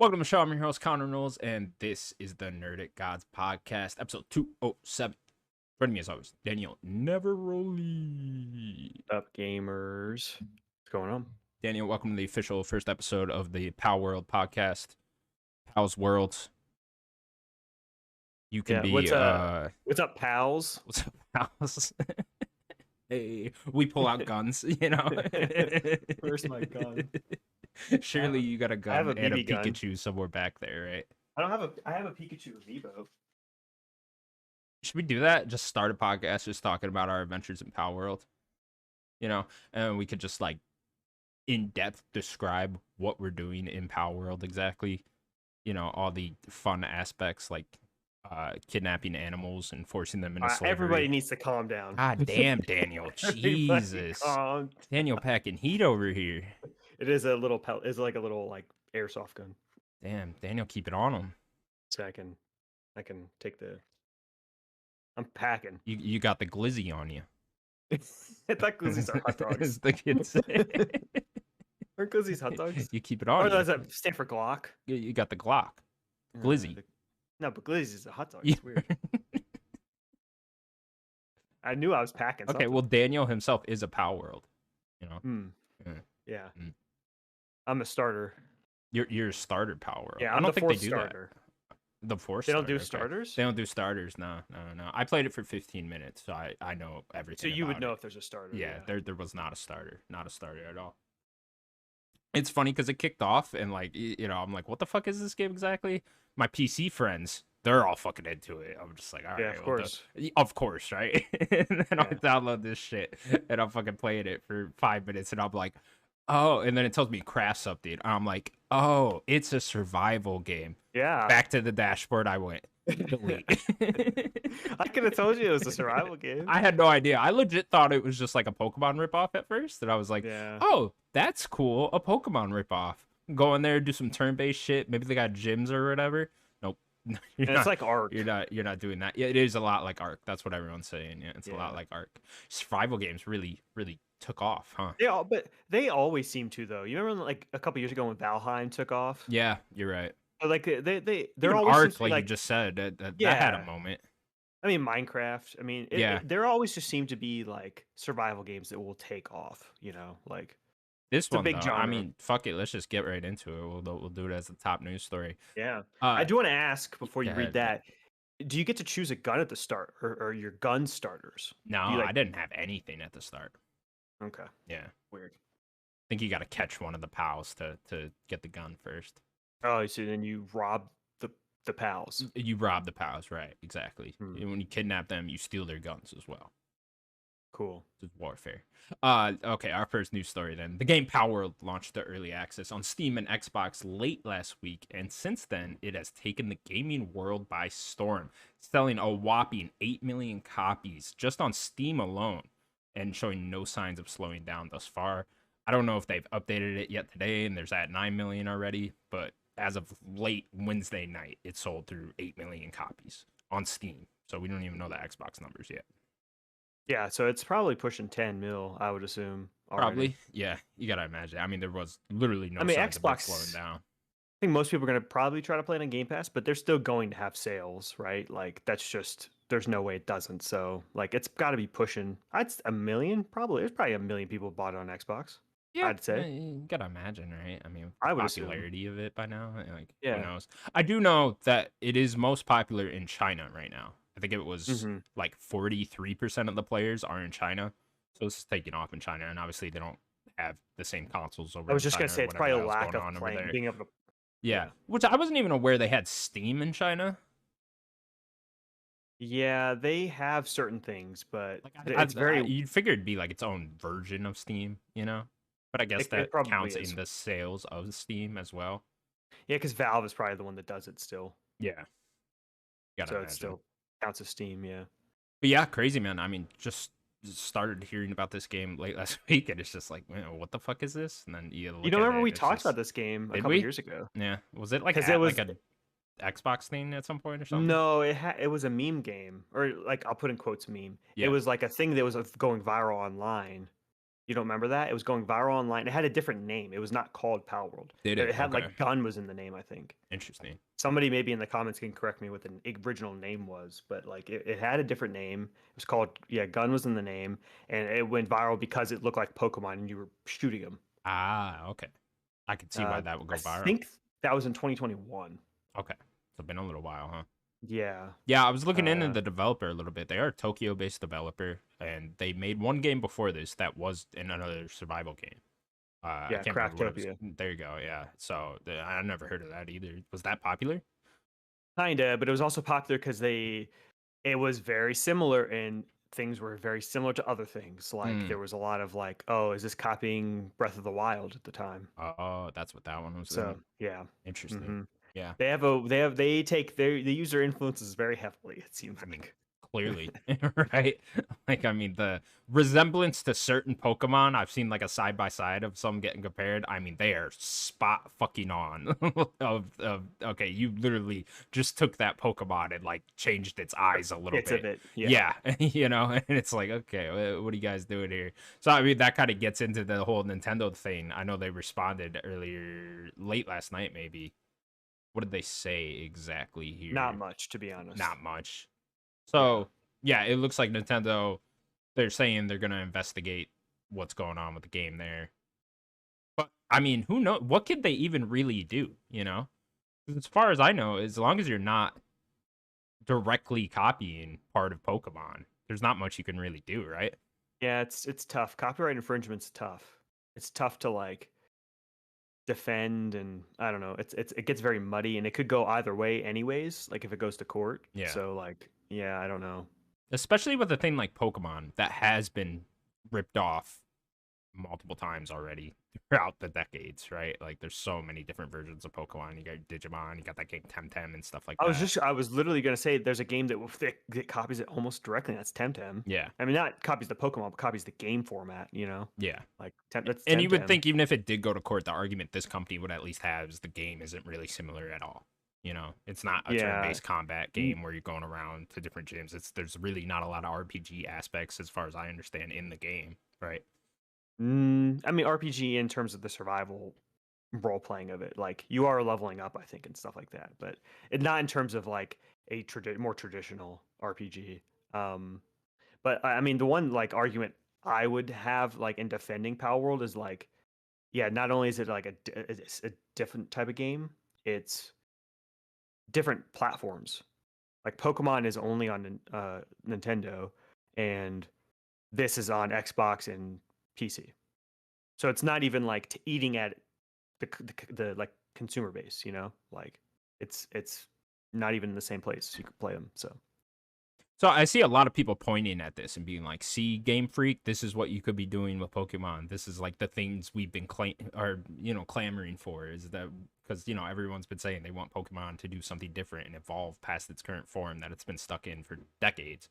Welcome to the show. I'm your host, Connor Knowles, and this is the Nerdic Gods Podcast, episode 207. Joining me as always, Daniel Neveroli. Up, gamers? What's going on? Daniel, welcome to the official first episode of the Palworld podcast. Pal's Worlds. You can be what's up, pals? what's up, pals? Hey, we pull out guns, you know. Where's my gun? Surely you got a gun a and a BB gun. Pikachu somewhere back there, right? I have a Pikachu amiibo. Should we do that? Just start a podcast just talking about our adventures in Palworld, you know, and we could just like in depth describe what we're doing in Palworld exactly, you know, all the fun aspects like kidnapping animals and forcing them into slavery. Everybody needs to calm down. God damn, Daniel, Jesus, Daniel packing heat over here. It is a little it's like a little like airsoft gun. Damn, Daniel, keep it on him. So I can take the. I'm packing. You got the glizzy on you. I thought glizzies are hot dogs. As the kids say. Aren't glizzies hot dogs? You keep it on. Oh, no, does that stand for Glock? You got the Glock. Glizzy. No, but glizzy is a hot dog. It's weird. I knew I was packing. Okay, well, Daniel himself is a Palworld. You know. Yeah. I'm a starter. You're a starter Palworld. Yeah, I don't think they do starter. that. The force. They don't do okay. starters. They don't do starters. No. I played it for 15 minutes, so I know everything. So you would know it. if there's a starter. Yeah, there was not a starter at all. It's funny because it kicked off and like you know I'm like, what the fuck is this game exactly? My PC friends, they're all fucking into it. I'm just like, all right, yeah, of course, right? And then I download this shit and I'm fucking playing it for 5 minutes and I'm like, oh, and then it tells me crash update. I'm like, oh, it's a survival game. Yeah. Back to the dashboard I went. Delete. I could have told you it was a survival game. I had no idea. I legit thought it was just like a Pokemon ripoff at first. And I was like, oh, that's cool. A Pokemon ripoff. Go in there, do some turn-based shit. Maybe they got gyms or whatever. Nope. It's like Ark. You're not doing that. Yeah, it is a lot like Ark. That's what everyone's saying. Yeah, it's a lot like Ark. Survival games really took off, huh? Yeah, but they always seem to though. You remember like a couple years ago when Valheim took off? Yeah, you're right. Like they're even always Ark, like you just said, that had a moment. I mean Minecraft. I mean, there always just seem to be like survival games that will take off. You know, like this one. Big genre. I mean, fuck it. Let's just get right into it. We'll do it as the top news story. Yeah, I do want to ask before you read that. Do you get to choose a gun at the start, or your gun starters? No, I didn't have anything at the start. Okay. Yeah. Weird. I think you got to catch one of the pals to get the gun first. Oh, so then you rob the pals. You rob the pals, right? Exactly. When you kidnap them, you steal their guns as well. Cool. It's warfare. Okay, our first news story then. The game Palworld launched the early access on Steam and Xbox late last week, and since then, it has taken the gaming world by storm, selling a whopping 8 million copies just on Steam alone, and showing no signs of slowing down thus far. I don't know if they've updated it yet today, and there's at 9 million already, but as of late Wednesday night, it sold through 8 million copies on Steam. So we don't even know the Xbox numbers yet. Yeah, so it's probably pushing 10 mil, I would assume. Already. Probably, yeah. You gotta imagine. I mean, there was literally no signs of it slowing down. I think most people are gonna probably try to play it on Game Pass, but they're still going to have sales, right? Like that's just there's no way it doesn't. So like it's got to be pushing. I'd 1 million probably. There's probably 1 million people bought it on Xbox. Yeah, I'd say. You gotta imagine, right? I mean, I would popularity of it by now. Like, who knows? I do know that it is most popular in China right now. I think it was like 43% of the players are in China, so it's taking off in China, and obviously they don't have the same consoles over. I was just gonna say it's probably a lack of being able to. Yeah, which I wasn't even aware they had Steam in China. Yeah, they have certain things, but like, it's very. You'd figure it'd be like its own version of Steam, you know? But I guess that counts in the sales of Steam as well. Yeah, because Valve is probably the one that does it still. Yeah. So it still counts as Steam, yeah. But yeah, crazy, man. I mean, just started hearing about this game late last week, and it's just like, man, what the fuck is this? And then you remember we talked about this game a couple years ago. Yeah. Was it like like a Xbox thing at some point or something? No, it was a meme game, or like I'll put in quotes meme. Yeah. It was like a thing that was going viral online. You don't remember that? It was going viral online. It had a different name. It was not called Palworld. Did It it? had Okay. like gun was in the name, I think. Interesting. Somebody maybe in the comments can correct me what the original name was, but like it had a different name. It was called, yeah, gun was in the name, and it went viral because it looked like Pokemon and you were shooting them. Ah, okay. I could see why that would I go viral. think that was in 2021. Okay. So it's been a little while, huh? Yeah. Yeah, I was looking into Uh, the developer a little bit. They are a Tokyo-based developer, and they made one game before this that was in another survival game. I yeah, can't remember what it was. Craftopia. There you go. Yeah. So I never heard of that either. Was that popular? Kinda, but it was also popular because it was very similar and things were very similar to other things. Like Hmm. there was a lot of like, oh, is this copying Breath of the Wild at the time? Oh, that's what that one was So doing. yeah. Interesting. hmm Yeah. they take they use their influences very heavily, it seems I mean, like. clearly, right? Like, I mean, the resemblance to certain Pokemon, I've seen like a side by side of some getting compared. I mean, they are spot fucking on. Okay, you literally just took that Pokemon and like changed its eyes a little Bits of bit. it. Yeah. Yeah, and it's like, okay, what are you guys doing here? So, I mean, that kind of gets into the whole Nintendo thing. I know they responded earlier, late last night, maybe. What did they say exactly Not here? much, to be honest. Not much. Yeah. So yeah, it looks like Nintendo. They're saying they're gonna investigate what's going on with the game there. But I mean, who knows? What could they even really do? 'Cause as far as I know, as long as you're not directly copying part of Pokemon, there's not much you can really do, right? Yeah, it's tough. Copyright infringement's tough. It's tough to like defend, and I don't know. It gets very muddy and it could go either way anyways, like if it goes to court. Yeah. So like, yeah, I don't know. Especially with a thing like Pokemon that has been ripped off multiple times already throughout the decades, right? Like there's so many different versions of Pokemon. You got Digimon, you got that game Temtem and stuff like that. I was literally gonna say there's a game that copies it almost directly. And that's Temtem. Yeah. I mean, not copies the Pokemon, but copies the game format. You know, Yeah. like that's And you would Temtem. think even if it did go to court, the argument this company would at least have is the game isn't really similar at all. It's not a Yeah. turn-based combat N- game where you're going around to different gyms. There's really not a lot of RPG aspects as far as I understand in the game, right? I mean, RPG in terms of the survival role playing of it, like you are leveling up, I think, and stuff like that, but not in terms of like a more traditional RPG. Um, but I mean, the one like argument I would have like in defending Palworld is like, yeah, not only is it like it's a different type of game, it's different platforms. Like Pokemon is only on Nintendo, and this is on Xbox and PC. So it's not even like eating at the like consumer base, like it's not even in the same place you could play them. So So I see a lot of people pointing at this and being like, "See, Game Freak, this is what you could be doing with Pokemon. This is like the things we've been clamoring for. Is that because everyone's been saying they want Pokemon to do something different and evolve past its current form that it's been stuck in for decades."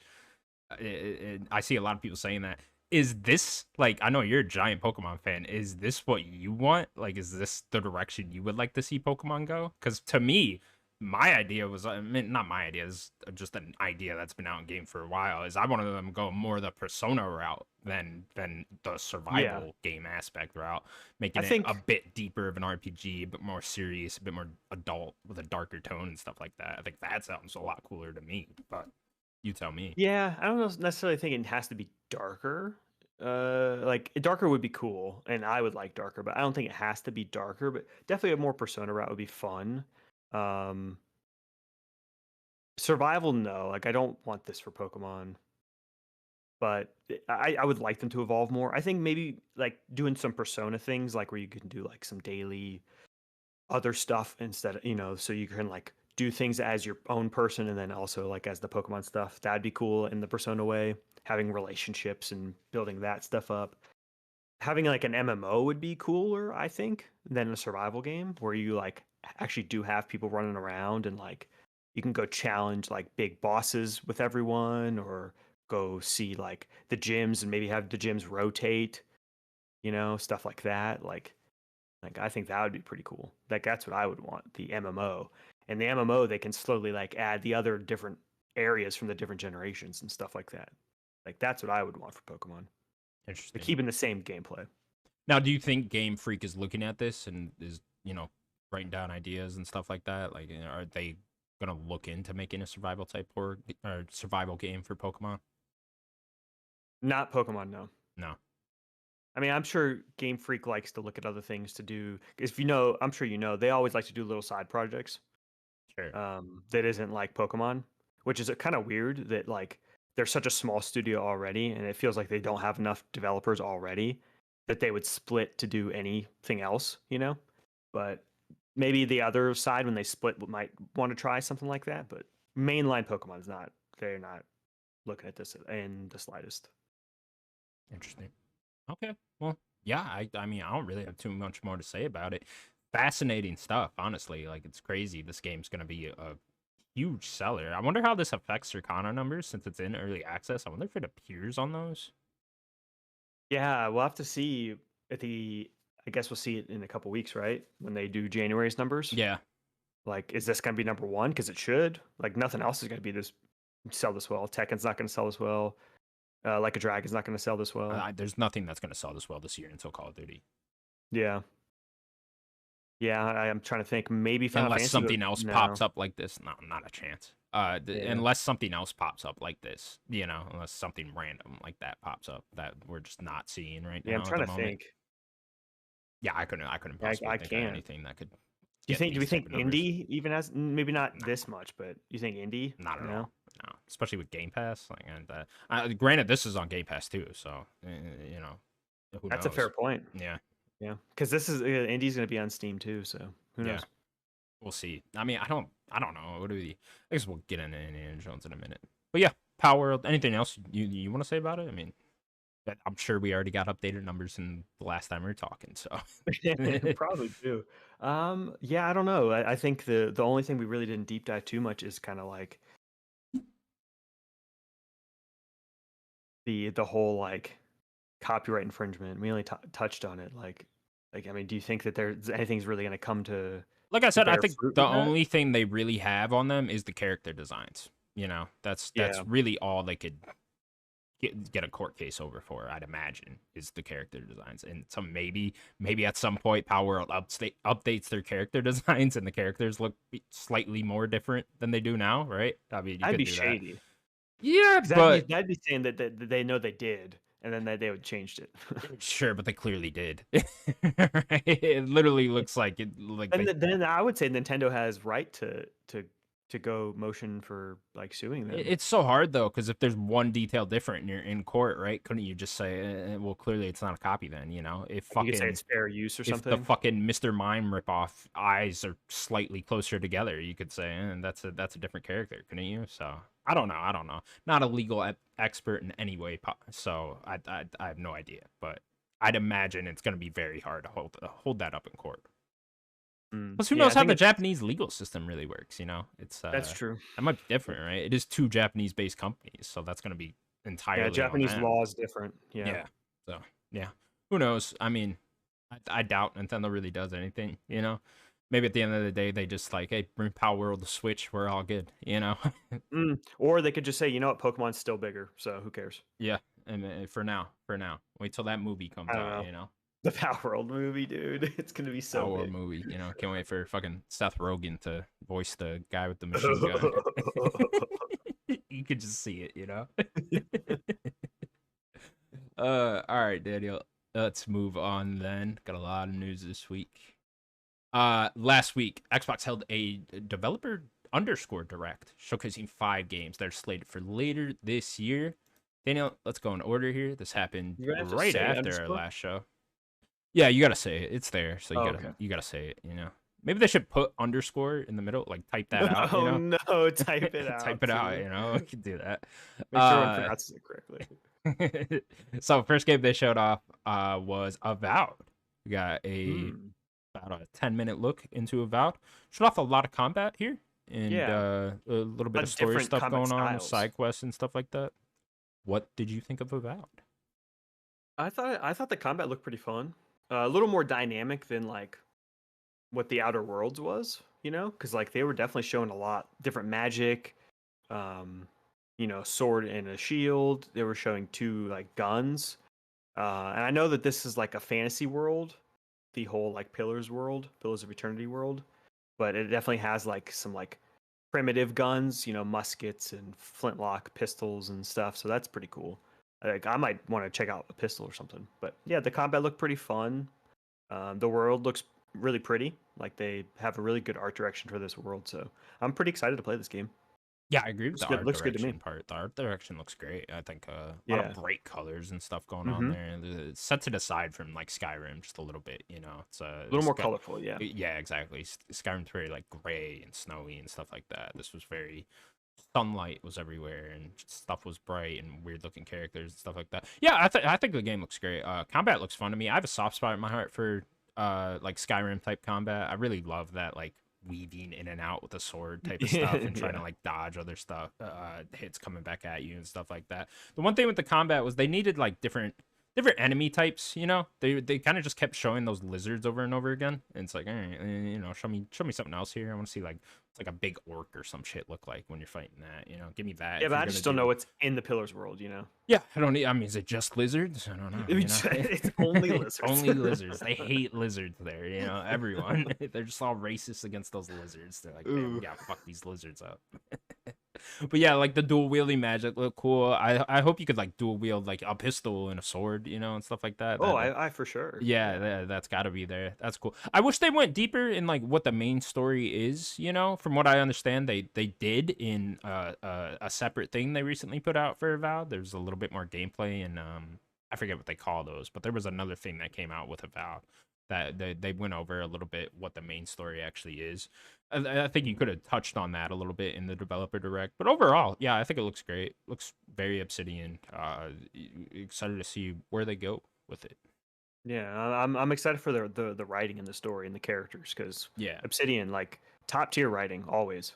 I see a lot of people saying that. Is this like? I know you're a giant Pokemon fan. Is this what you want? Like, is this the direction you would like to see Pokemon go? Because to me, my idea was, I mean, not my idea, is just an idea that's been out in game for a while. Is I wanted them to go more the Persona route than the yeah, survival game aspect route, I making it a think bit deeper of an RPG, a bit more serious, a bit more adult with a darker tone and stuff like that. I think that sounds a lot cooler to me. But you tell me. yeah, I don't necessarily think it has to be darker. Like darker would be cool, and I would like darker, but I don't think it has to be darker. But definitely a more Persona route would be fun. Um, Survival, no, like I don't want this for Pokemon. But I would like them to evolve more. I think maybe like doing some persona things, like where you can do like some daily other stuff instead of, so you can like do things as your own person and then also like as the Pokemon stuff. That'd be cool in the persona way. Having relationships and building that stuff up. Having like an MMO would be cooler, I think, than a survival game where you like actually do have people running around and like you can go challenge like big bosses with everyone or go see like the gyms and maybe have the gyms rotate, stuff like that. Like I think that would be pretty cool. Like that's what I would want, the MMO. And the MMO they can slowly like add the other different areas from the different generations and stuff like that. Like that's what I would want for Pokemon. They're Interesting. keeping the same gameplay. Now, do you think Game Freak is looking at this and is, writing down ideas and stuff like that? Like, are they gonna look into making a survival type or survival game for Pokemon? Not Pokemon, no. No. I mean, I'm sure Game Freak likes to look at other things to do. If you know, I'm sure you know, they always like to do little side projects. Sure. That isn't like Pokemon, which is kind of weird that like they're such a small studio already, and it feels like they don't have enough developers already that they would split to do anything else, you know? But maybe the other side, when they split, might want to try something like that. But mainline Pokemon is not, they're not looking at this in the slightest. Interesting. Okay. Well, yeah, I mean, I don't really have too much more to say about it. Fascinating stuff, honestly. Like, it's crazy. This game's gonna be a huge seller. I wonder how this affects Circana numbers since it's in early access. I wonder if it appears on those. Yeah, we'll have to see at the, I guess we'll see it in a couple weeks, right? When they do January's numbers. Yeah. Like, is this going to be number one? Because it should. Like, nothing else is going to be this sell this well. Tekken's not going to sell this well. Like a Dragon's not going to sell this well. There's nothing that's gonna sell this well this year until Call of Duty, Yeah, yeah. I'm trying to think. Maybe Final unless Fantasy, but something else no. pops up like this. No, not a chance. Yeah, Unless something else pops up like this, unless something random like that pops up that we're just not seeing right yeah. I'm now at trying the to moment. think. Yeah, I couldn't Yeah, possibly I think of can't. anything that could Do you get think? Do we these type think of numbers. indie even has maybe not No, this much, but you think indie? not at No. all. No, especially with Game Pass. Like, and granted, this is on Game Pass too, so who That's a fair knows? point. Yeah, Yeah, because this is indie's going to be on Steam too. So who yeah, knows? we'll see. I mean, I don't know. What do we? I guess we'll get into Indiana Jones in a minute. But yeah, Palworld. Anything else you want to say about it? I mean, I'm sure we already got updated numbers in the last time we were talking. So Probably do. Yeah, I don't know. I think the only thing we really didn't deep dive too much is kind of like the whole like copyright infringement. We only touched on it. Like I mean, do you think that there's anything's really going to come like I to said, I bear think fruit the with that? only thing they really have on them is the character designs. That's Yeah, really all they could get a court case over for. I'd imagine is the character designs, and some maybe at some point Power World updates their character designs, and the characters look slightly more different than they do now, right? I mean, you that'd could be do that. shady. Yeah, 'Cause but that'd be saying that they know they did, and then they would changed it. sure, but they clearly did. Right? It literally looks like it, like And they then I would say Nintendo has right to go motion for like suing them. It's so hard though, because if there's one detail different and you're in court, right? Couldn't you just say, well, clearly it's not a copy then, Like you could say it's fair use or If the something. fucking Mr. Mime ripoff eyes are slightly closer together, you could say, that's a different character, couldn't you? So I don't know. Not a legal expert in any way, so I have no idea, but I'd imagine it's gonna be very hard to hold that up in court. Plus, who Yeah, I knows how think the it's Japanese legal system really works? It's that's true. that might be different, right? It is two Japanese-based companies, so that's gonna be Yeah, entirely on Japanese them. law is different. Yeah. Yeah. So yeah, who knows? I mean, I doubt Nintendo really does anything. Maybe at the end of the day, they just like, hey, bring Power World to Switch, we're all good. Or they could just say, you know what, Pokemon's still bigger, so who cares? Yeah, and for now, wait till that movie I comes don't out. know. You know, The Power World movie, dude. It's gonna be so Power World big. movie. Can't wait for fucking Seth Rogen to voice the guy with the machine gun. You could just see it. All right, Daniel. Let's move on then. Got a lot of news this week. Last week, Xbox held a developer underscore direct showcasing 5 games that are slated for later this year. Daniel, let's go in order here. This happened You're gonna have to right say after our underscore. last show. Yeah, you gotta say it. It's there, so you Oh, gotta okay. you gotta say it. Maybe they should put underscore in the middle, like type that out. Oh no, type it Type out it out. too. We can do that. Make sure everyone pronounces it correctly. So first game they showed off was Avowed. We got Hmm. about a 10-minute look into Avowed. Showed off a lot of combat here and Yeah, a little bit of but story different stuff combat going on, styles. side quests and stuff like that. What did you think of Avowed? I thought the combat looked pretty fun. A little more dynamic than like what the Outer Worlds was, because like they were definitely showing a lot different magic, um, sword and a shield. They were showing two like guns, And I know that this is like a fantasy world, the whole like Pillars of Eternity world, but it definitely has like some like primitive guns, muskets and flintlock pistols and stuff. So that's pretty cool. Like I might want to check out a pistol or something. But yeah, the combat looked pretty fun. The world looks really pretty. Like they have a really good art direction for this world. So I'm pretty excited to play this game. Yeah, I agree with Looks the good. art Looks good to me. direction part. The art direction looks great. I think a lot of Yeah. bright colors and stuff going on Mm-hmm. there. It sets it aside from like Skyrim just a little bit. A little more colorful. Yeah. yeah, exactly. Skyrim's very like gray and snowy and stuff like that. This was very sunlight was everywhere and stuff was bright and weird looking characters and stuff like that. Yeah, I think the game looks great. Combat looks fun to me. I have a soft spot in my heart for like Skyrim type combat. I really love that like weaving in and out with a sword type of stuff and trying to Yeah. like dodge other stuff hits coming back at you and stuff like that. The one thing with the combat was they needed like different enemy types. They kind of just kept showing those lizards over and over again, and it's like, all right, show me something else here. I want to see like it's like a big orc or some shit look like when you're fighting that. Give me that Yeah, if but you're I gonna just don't do. know what's in the Pillars world. Yeah, I don't need. I mean, is it just lizards? I don't know. It's only It's lizards. only lizards. They hate lizards there. Everyone. They're just all racist against those lizards. They're like, man, we Ooh. gotta fuck these lizards up. But yeah, like the dual wielding magic look cool. I hope you could like dual wield like a pistol and a sword, and stuff like that. Oh, I for sure. Yeah, Yeah. that's got to be there. That's cool. I wish they went deeper in like what the main story is. From what I understand, they did in a separate thing they recently put out for Avowed. There's a little bit more gameplay and I forget what they call those, but there was another thing that came out with Avowed that they went over a little bit what the main story actually is. I think you could have touched on that a little bit in the developer direct, but overall, yeah, I think it looks great. Looks very Obsidian. Excited to see where they go with it. Yeah, I'm excited for the writing and the story and the characters because Yeah. Obsidian, like top tier writing always.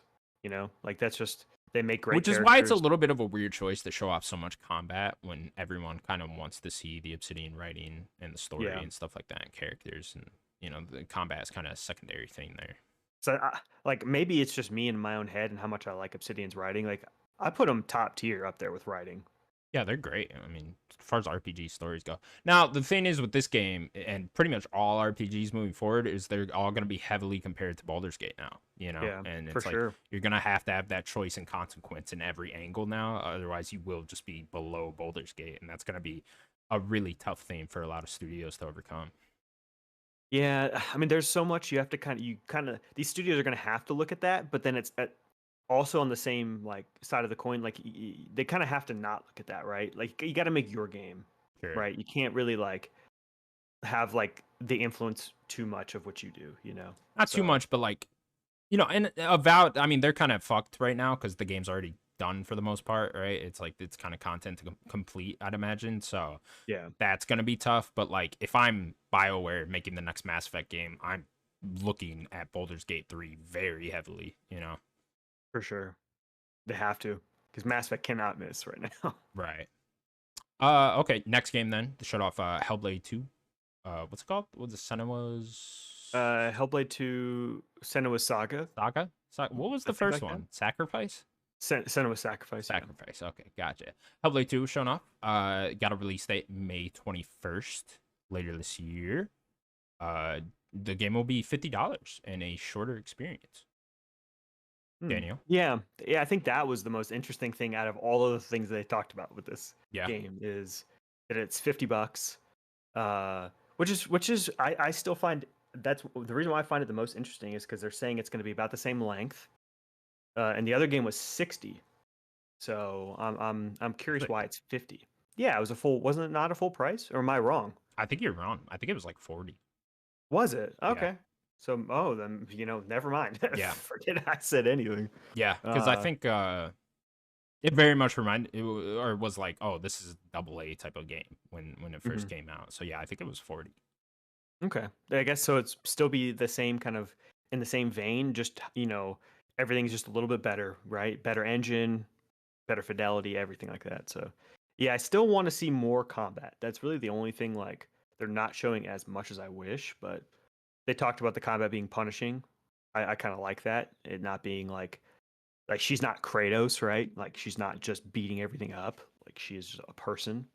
Like that's just they make great Which is why it's a characters. little bit of a weird choice to show off so much combat when everyone kind of wants to see the Obsidian writing and the story Yeah. and stuff like that, and characters, and the combat is kind of a secondary thing there. So like maybe it's just me in my own head and how much I like Obsidian's writing. Like I put them top tier up there with writing. Yeah, they're great. I mean, as far as RPG stories go. Now, the thing is with this game and pretty much all RPGs moving forward is they're all going to be heavily compared to Baldur's Gate now, Yeah, and for it's like sure. you're going to have that choice and consequence in every angle now. Otherwise, you will just be below Baldur's Gate, and that's going to be a really tough thing for a lot of studios to overcome. Yeah, I mean, there's so much you kind of these studios are going to have to look at that, but then it's also on the same like side of the coin. Like they kind of have to not look at that, right? Like you got to make your game, Sure. right? You can't really like have like the influence too much of what you do, Not too So much, but like, and Avowed, I mean, they're kind of fucked right now because the game's already done for the most part, right? It's like it's kind of content to complete, I'd imagine. So yeah, that's gonna be tough. But like, if I'm BioWare making the next Mass Effect game, I'm looking at Baldur's Gate 3 very heavily. for sure, they have to because Mass Effect cannot miss right now. Right. Okay. Next game then to shut off. Hellblade 2. What's it called? What's the Senua's Hellblade 2, Senua's Saga, Saga? What was I the think first like that. one? Sacrifice. Senua's Sacrifice. Yeah. Sacrifice. Okay, gotcha. Hellblade 2 was shown off. Got a release date May 21st later this year. The game will be $50 and a shorter experience. Daniel. Yeah, yeah. I think that was the most interesting thing out of all of the things they talked about with this Yeah. game is that it's $50, which is I still find that's the reason why I find it the most interesting is because they're saying it's going to be about the same length, and the other game was 60. So I'm curious Really? why it's 50. Yeah, it was a full. Wasn't it not a full price, or am I wrong? I think you're wrong. I think it was like 40. Was it? Yeah. Okay. So then never mind. Yeah. Forget I said anything. Yeah, because I Uh, think it very much reminded or was like, oh, this is a double A type of game when it first mhm. came out. So yeah, I think it was 40. Okay. I guess so it's still be the same kind of in the same vein, just everything's just a little bit better, right? Better engine, better fidelity, everything like that. So yeah, I still want to see more combat. That's really the only thing like they're not showing as much as I wish, but they talked about the combat being punishing. I kind of like that. It not being like she's not Kratos, right? Like she's not just beating everything up. Like she is a person.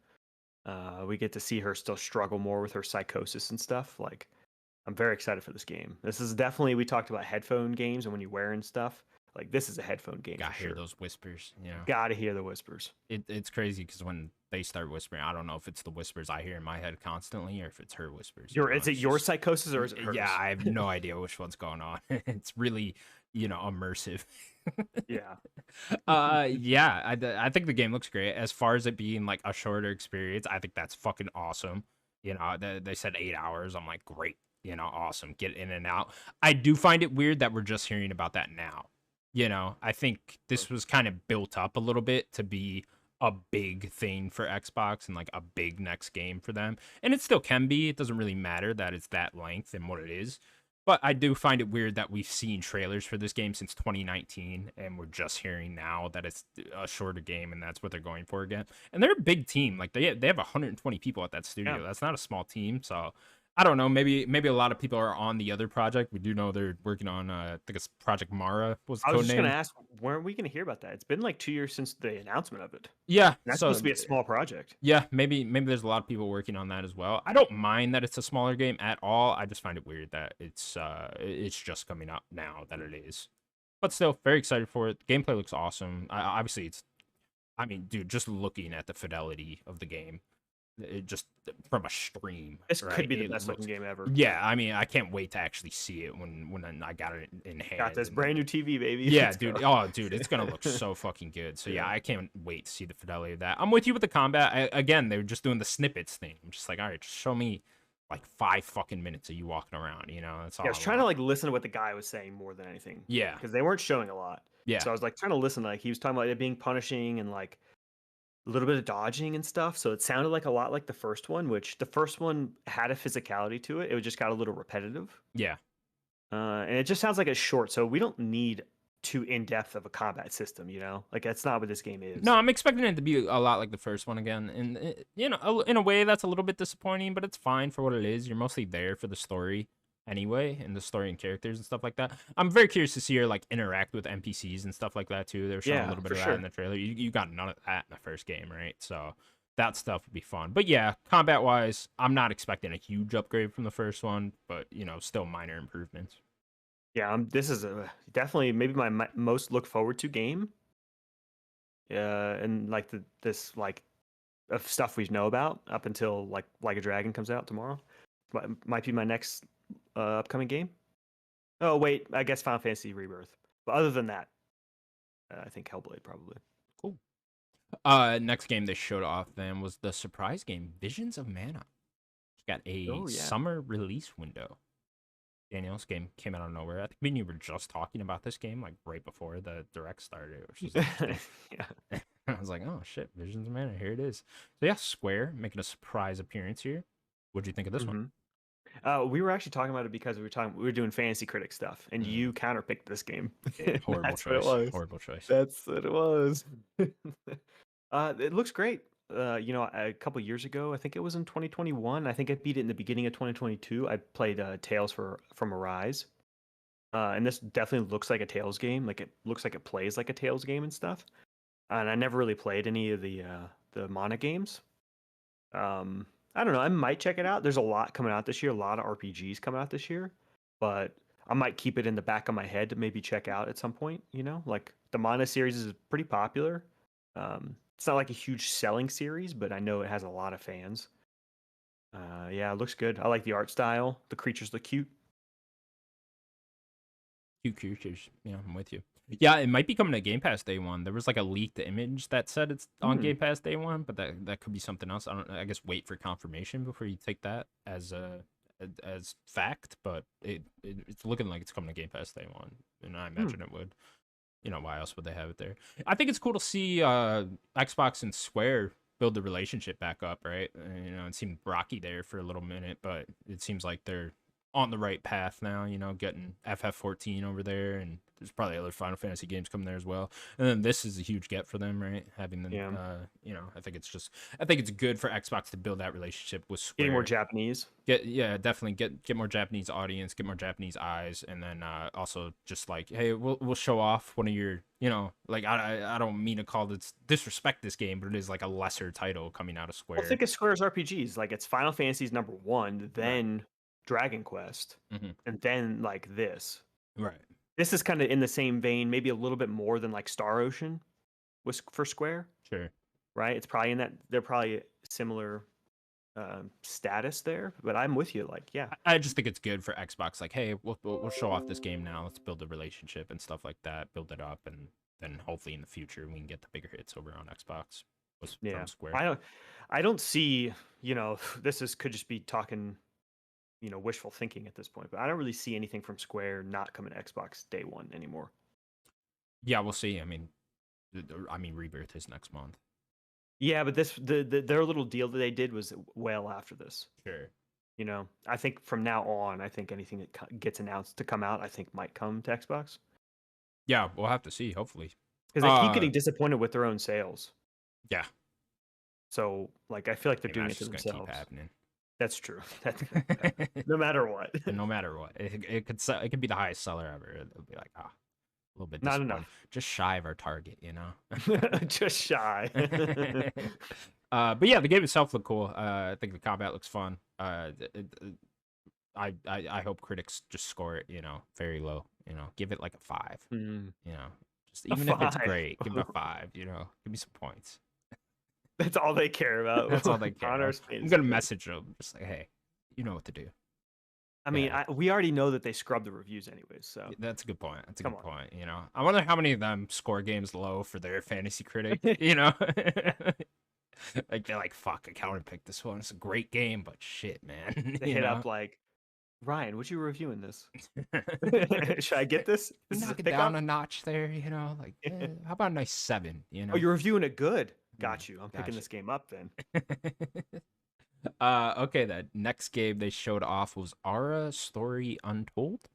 We get to see her still struggle more with her psychosis and stuff. Like, I'm very excited for this game. This is definitely, we talked about headphone games and when you're wearing stuff. Like, this is a headphone game for Gotta hear sure. those whispers, you know. Gotta hear the whispers. It's crazy because when they start whispering, I don't know if it's the whispers I hear in my head constantly or if it's her whispers. You know, Is it it's your just psychosis or is it yeah, hers? I have no idea which one's going on. It's really, immersive. Yeah. Yeah, I think the game looks great. As far as it being like a shorter experience, I think that's fucking awesome. They said 8 hours. I'm like, great, awesome. Get in and out. I do find it weird that we're just hearing about that now. I think this was kind of built up a little bit to be a big thing for Xbox and like a big next game for them. And it still can be. It doesn't really matter that it's that length and what it is. But I do find it weird that we've seen trailers for this game since 2019 and we're just hearing now that it's a shorter game and that's what they're going for again. And they're a big team. Like they have 120 people at that studio. Yeah. That's not a small team. So I don't know. Maybe a lot of people are on the other project. We do know they're working on I think it's Project Mara was the I was code just name. gonna ask, when are we gonna hear about that? It's been like 2 years since the announcement of it. Yeah, That's so supposed to be a small project. yeah, maybe there's a lot of people working on that as well. I don't mind that it's a smaller game at all. I just find it weird that it's just coming out now that it is. But still, very excited for it. The gameplay looks awesome. Obviously, I mean, dude, just looking at the fidelity of the game, it just from a stream, This right? could be the It best looks, looking game ever. yeah. I mean, I can't wait to actually see it when I got it in hand. Got this and, brand new TV, baby. yeah, Let's dude. go. Oh, dude, it's gonna look so fucking good. So yeah, Yeah. I can't wait to see the fidelity of that. I'm with you with the combat. Again, they were just doing the snippets thing. I'm just like, all right, just show me like 5 fucking minutes of you walking around. That's all. Yeah, I was trying to like listen to what the guy was saying more than anything. Yeah, Because they weren't showing a lot. yeah, So I was like trying to listen. Like he was talking about it being punishing and like a little bit of dodging and stuff. So it sounded like a lot like the first one, which the first one had a physicality to it. It just got a little repetitive. yeah. And it just sounds like it's short. So we don't need too in depth of a combat system, Like that's not what this game is. No, I'm expecting it to be a lot like the first one again, and in a way that's a little bit disappointing, but it's fine for what it is. You're mostly there for the story anyway, and the story and characters and stuff like that. I'm very curious to see her like interact with NPCs and stuff like that too. They were showing a Yeah, little bit for of that sure. in the trailer. You got none of that in the first game, right? So that stuff would be fun. But yeah, combat wise, I'm not expecting a huge upgrade from the first one, but still minor improvements. Yeah, this is definitely maybe my most look forward to game. And like this like of stuff we know about up until like a Dragon comes out tomorrow. Might be my next upcoming game. Oh wait, I guess Final Fantasy Rebirth. But other than that, I think Hellblade probably. Cool. Next game they showed off then was the surprise game Visions of Mana. It's got a Oh yeah. summer release window. Daniel's game came out of nowhere. I think me and you were just talking about this game like right before the direct started, which is interesting. Yeah. I was like, oh shit, Visions of Mana, here it is. So yeah, Square making a surprise appearance here. What'd you think of this one? We were actually talking about it because we were doing fantasy critic stuff, and you counterpicked this game. Horrible That's choice. what it was. Horrible choice. That's what it was. It looks great. A couple years ago, I think it was in 2021. I think I beat it in the beginning of 2022. I played Tales from Arise, and this definitely looks like a Tales game. Like it looks like it plays like a Tales game and stuff. And I never really played any of the Mana games. I don't know. I might check it out. There's a lot coming out this year. A lot of RPGs coming out this year, but I might keep it in the back of my head to maybe check out at some point. Like the Mana series is pretty popular. It's not like a huge selling series, but I know it has a lot of fans. Yeah, it looks good. I like the art style. The creatures look cute. Cute creatures. Yeah, I'm with you. Yeah, it might be coming to Game Pass day one. There was like a leaked image that said it's on Game Pass day one, but that could be something else. I guess wait for confirmation before you take that as fact. But it's looking like it's coming to Game Pass day one, and I imagine it would. Why else would they have it there? I think it's cool to see Xbox and Square build the relationship back up, right? It seemed rocky there for a little minute, but it seems like they're on the right path now, getting FF14 over there, and there's probably other Final Fantasy games coming there as well. And then this is a huge get for them, right? Having the, Yeah. I think it's good for Xbox to build that relationship with Getting more Square. Japanese. Definitely get more Japanese audience, get more Japanese eyes, and then also just like, hey, we'll show off one of your, like I don't mean to call this disrespect this game, but it is like a lesser title coming out of Well, Square. think of Square's RPGs. Like it's Final Fantasy's number one, Right. then Dragon Quest, Hmm. and then like this. Right. This is kind of in the same vein, maybe a little bit more than like Star Ocean was for Square, Sure. right? It's probably in that they're probably similar status there. But I'm with you. Like, yeah, I just think it's good for Xbox. Like, hey, we'll show off this game now. Let's build a relationship and stuff like that. Build it up, and then hopefully in the future we can get the bigger hits over on Xbox yeah. from Square. I don't see. This is could just be talking. Wishful thinking at this point, but I don't really see anything from Square not coming to Xbox day one anymore. Yeah, we'll see. I mean, Rebirth is next month. Yeah, but their little deal that they did was well after this. Sure. I think from now on, I think anything that gets announced to come out, I think might come to Xbox Yeah, we'll have to see. Hopefully. because they keep getting disappointed with their own sales. Yeah. So, like, I feel like they're And doing that's it to just gonna keep themselves. happening. That's true. No matter what, And no matter what, it could be the highest seller ever. It'll be like, a little bit not disappointing. enough. Just shy of our target, Just shy. But yeah, the game itself looked cool. I think the combat looks fun. I hope critics just score it, very low. Give it like a 5. Mm. Just A even if it's 5. great, give it a 5. Give me some points. That's all they care about. That's all they care. I'm gonna message them, just like, hey, you know what to do. I mean, Yeah. we already know that they scrub the reviews anyways. So That's a good point. That's a Come good on. point. I wonder how many of them score games low for their fantasy critic. Like they're like, fuck, I counterpicked this one. It's a great game, but shit, man. they hit up like, Ryan, what you reviewing this? Should I get this? This is a Knock it pickup? down a notch there, like how about a nice 7, Oh, you're reviewing it good. Yeah, Got you. I'm picking gotcha. this game up then. Okay, the next game they showed off was Ara Story Untold, I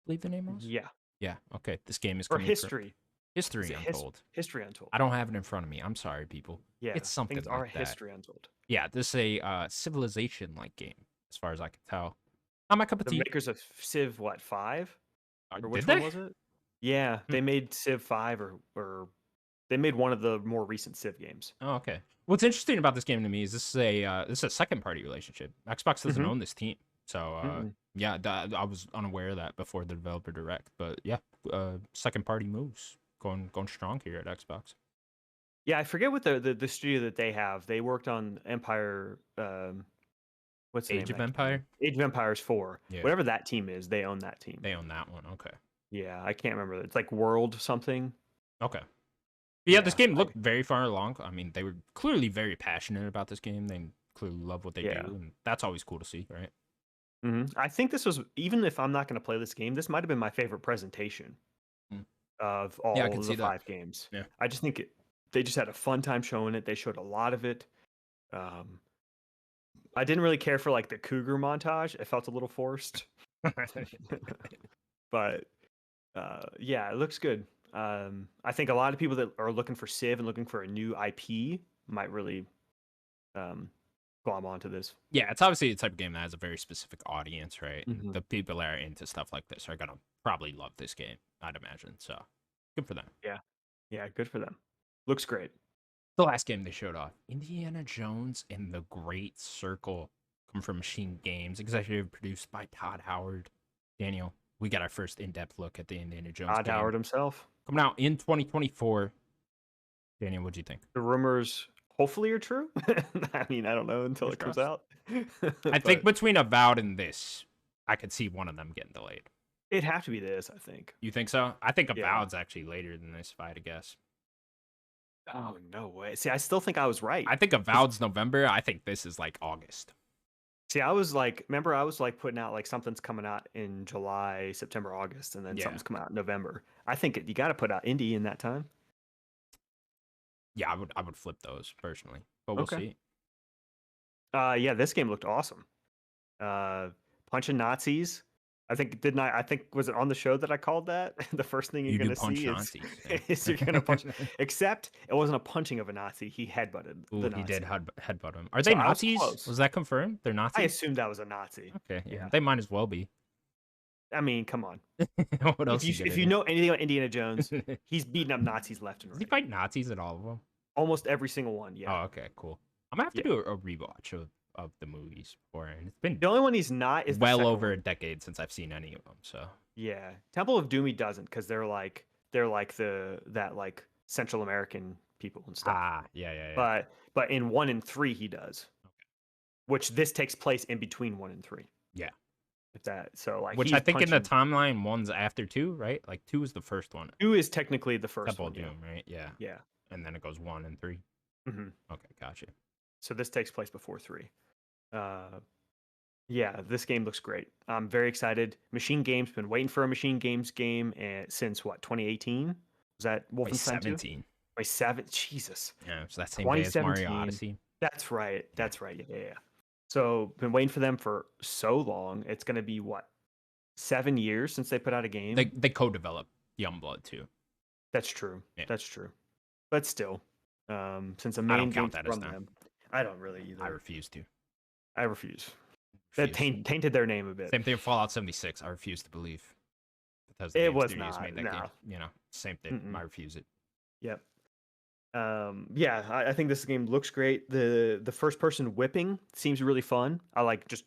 believe the name was. Yeah. Okay, this game is Or coming history. History Is it Untold. History Untold. I don't have it in front of me. I'm sorry, people. Yeah. It's something things like are that. History Untold. Yeah, this is a civilization-like game, as far as I can tell. Not my cup of The tea. makers of Civ, 5? Or Did which they? one was it? Yeah, they made Civ 5 or they made one of the more recent Civ games. Oh, okay. What's interesting about this game to me is this is a second-party relationship. Xbox doesn't Mhm. own this team, so yeah, I was unaware of that before the developer direct. But yeah, second-party moves going strong here at Xbox. Yeah, I forget what the studio that they have. They worked on Empire. What's the Age name of of that Empire? game? Age of Empires 4. Yeah. Whatever that team is, they own that team. They own that one. Okay. Yeah, I can't remember. It's like World something. Okay. Yeah, this Yeah, game looked very far along. I mean, they were clearly very passionate about this game. They clearly love what they Yeah. do, and that's always cool to see, right? I think this was, even if I'm not going to play this game, this might have been my favorite presentation Mm. of all Yeah, I can of see the that. 5 games. Yeah. I just think they just had a fun time showing it. They showed a lot of it. I didn't really care for like the cougar montage. It felt a little forced. But yeah, it looks good. I think a lot of people that are looking for Civ and looking for a new IP might really glom onto this. Yeah, it's obviously a type of game that has a very specific audience, right? And Mhm. the people that are into stuff like this are gonna probably love this game, I'd imagine. So good for them. Yeah, good for them. Looks great. The last game they showed off, Indiana Jones and the Great Circle, come from Machine Games, executive produced by Todd Howard. Daniel, we got our first in-depth look at the Indiana Jones Todd game. Howard himself. Coming out in 2024. Daniel, what'd you think? The rumors hopefully are true. I mean, I don't know until Fingers it comes crossed. out. I think But between Avowed and this, I could see one of them getting delayed. it'd have to be this, I think. You think so? I think Yeah. Avowed's actually later than this, if I had to guess. Oh, no way. See, I still think I was right. I think Avowed's November. I think this is like August. See, I was like, remember, I was like putting out like something's coming out in July, September, August, and then Yeah. something's coming out in November. I think you got to put out indie in that time. Yeah, I would flip those personally, but we'll Okay. see. Yeah, this game looked awesome. punching Nazis. I think was it on the show that I called that? The first thing you're You do gonna punch see is Nazis. Yeah. is you're gonna punch. Except it wasn't a punching of a Nazi. He headbutted Ooh, the he did Nazi. headbutt him. Are So they I was Nazis? close. Was that confirmed? They're I Nazis? assumed that was a Nazi. Okay, yeah. Yeah. They might as well be. I mean, come on. What else you If gonna you do? know anything about Indiana Jones, he's beating up Nazis left and Does he right. fight Nazis at all of them? Almost every single one. Yeah. Oh, okay, cool. I'm gonna have to Yeah. do a rewatch of the movies before, and it's been The only one he's not is the well second over one. a decade since I've seen any of them. So Yeah. Temple of Doom he doesn't because they're like that like Central American people and stuff. yeah. But in 1 and 3 he does. Which this takes place in between 1 and 3. Yeah. If that so like Which he's I think in the punching. timeline, one's after 2, right? Like 2 is the first one. 2 is technically the first Temple one. of Yeah. Doom, right? Yeah. Yeah. And then it goes 1 and 3. hmm Okay, gotcha. So this takes place before 3. Yeah, this game looks great. I'm very excited. Machine Games been waiting for a Machine Games game since what 2018? Was that Wolfenstein 2? 2017. By 7. Jesus. Yeah, so that same day as Mario 2017. Odyssey. That's right. That's right. Yeah. So been waiting for them for so long. It's gonna be what 7 years since they put out a game. They co-developed Youngblood too. That's true. Yeah. That's true. But still, since a I main don't game count that as from them, I don't really either. I refuse to. I refuse. That Refuse. tainted their name a bit. Same thing with Fallout 76. I refuse to believe. Because It was studios not, made that no. game. You know, same thing. Mm-mm. I refuse it. Yep. Yeah, I think this game looks great. The first person whipping seems really fun. I like just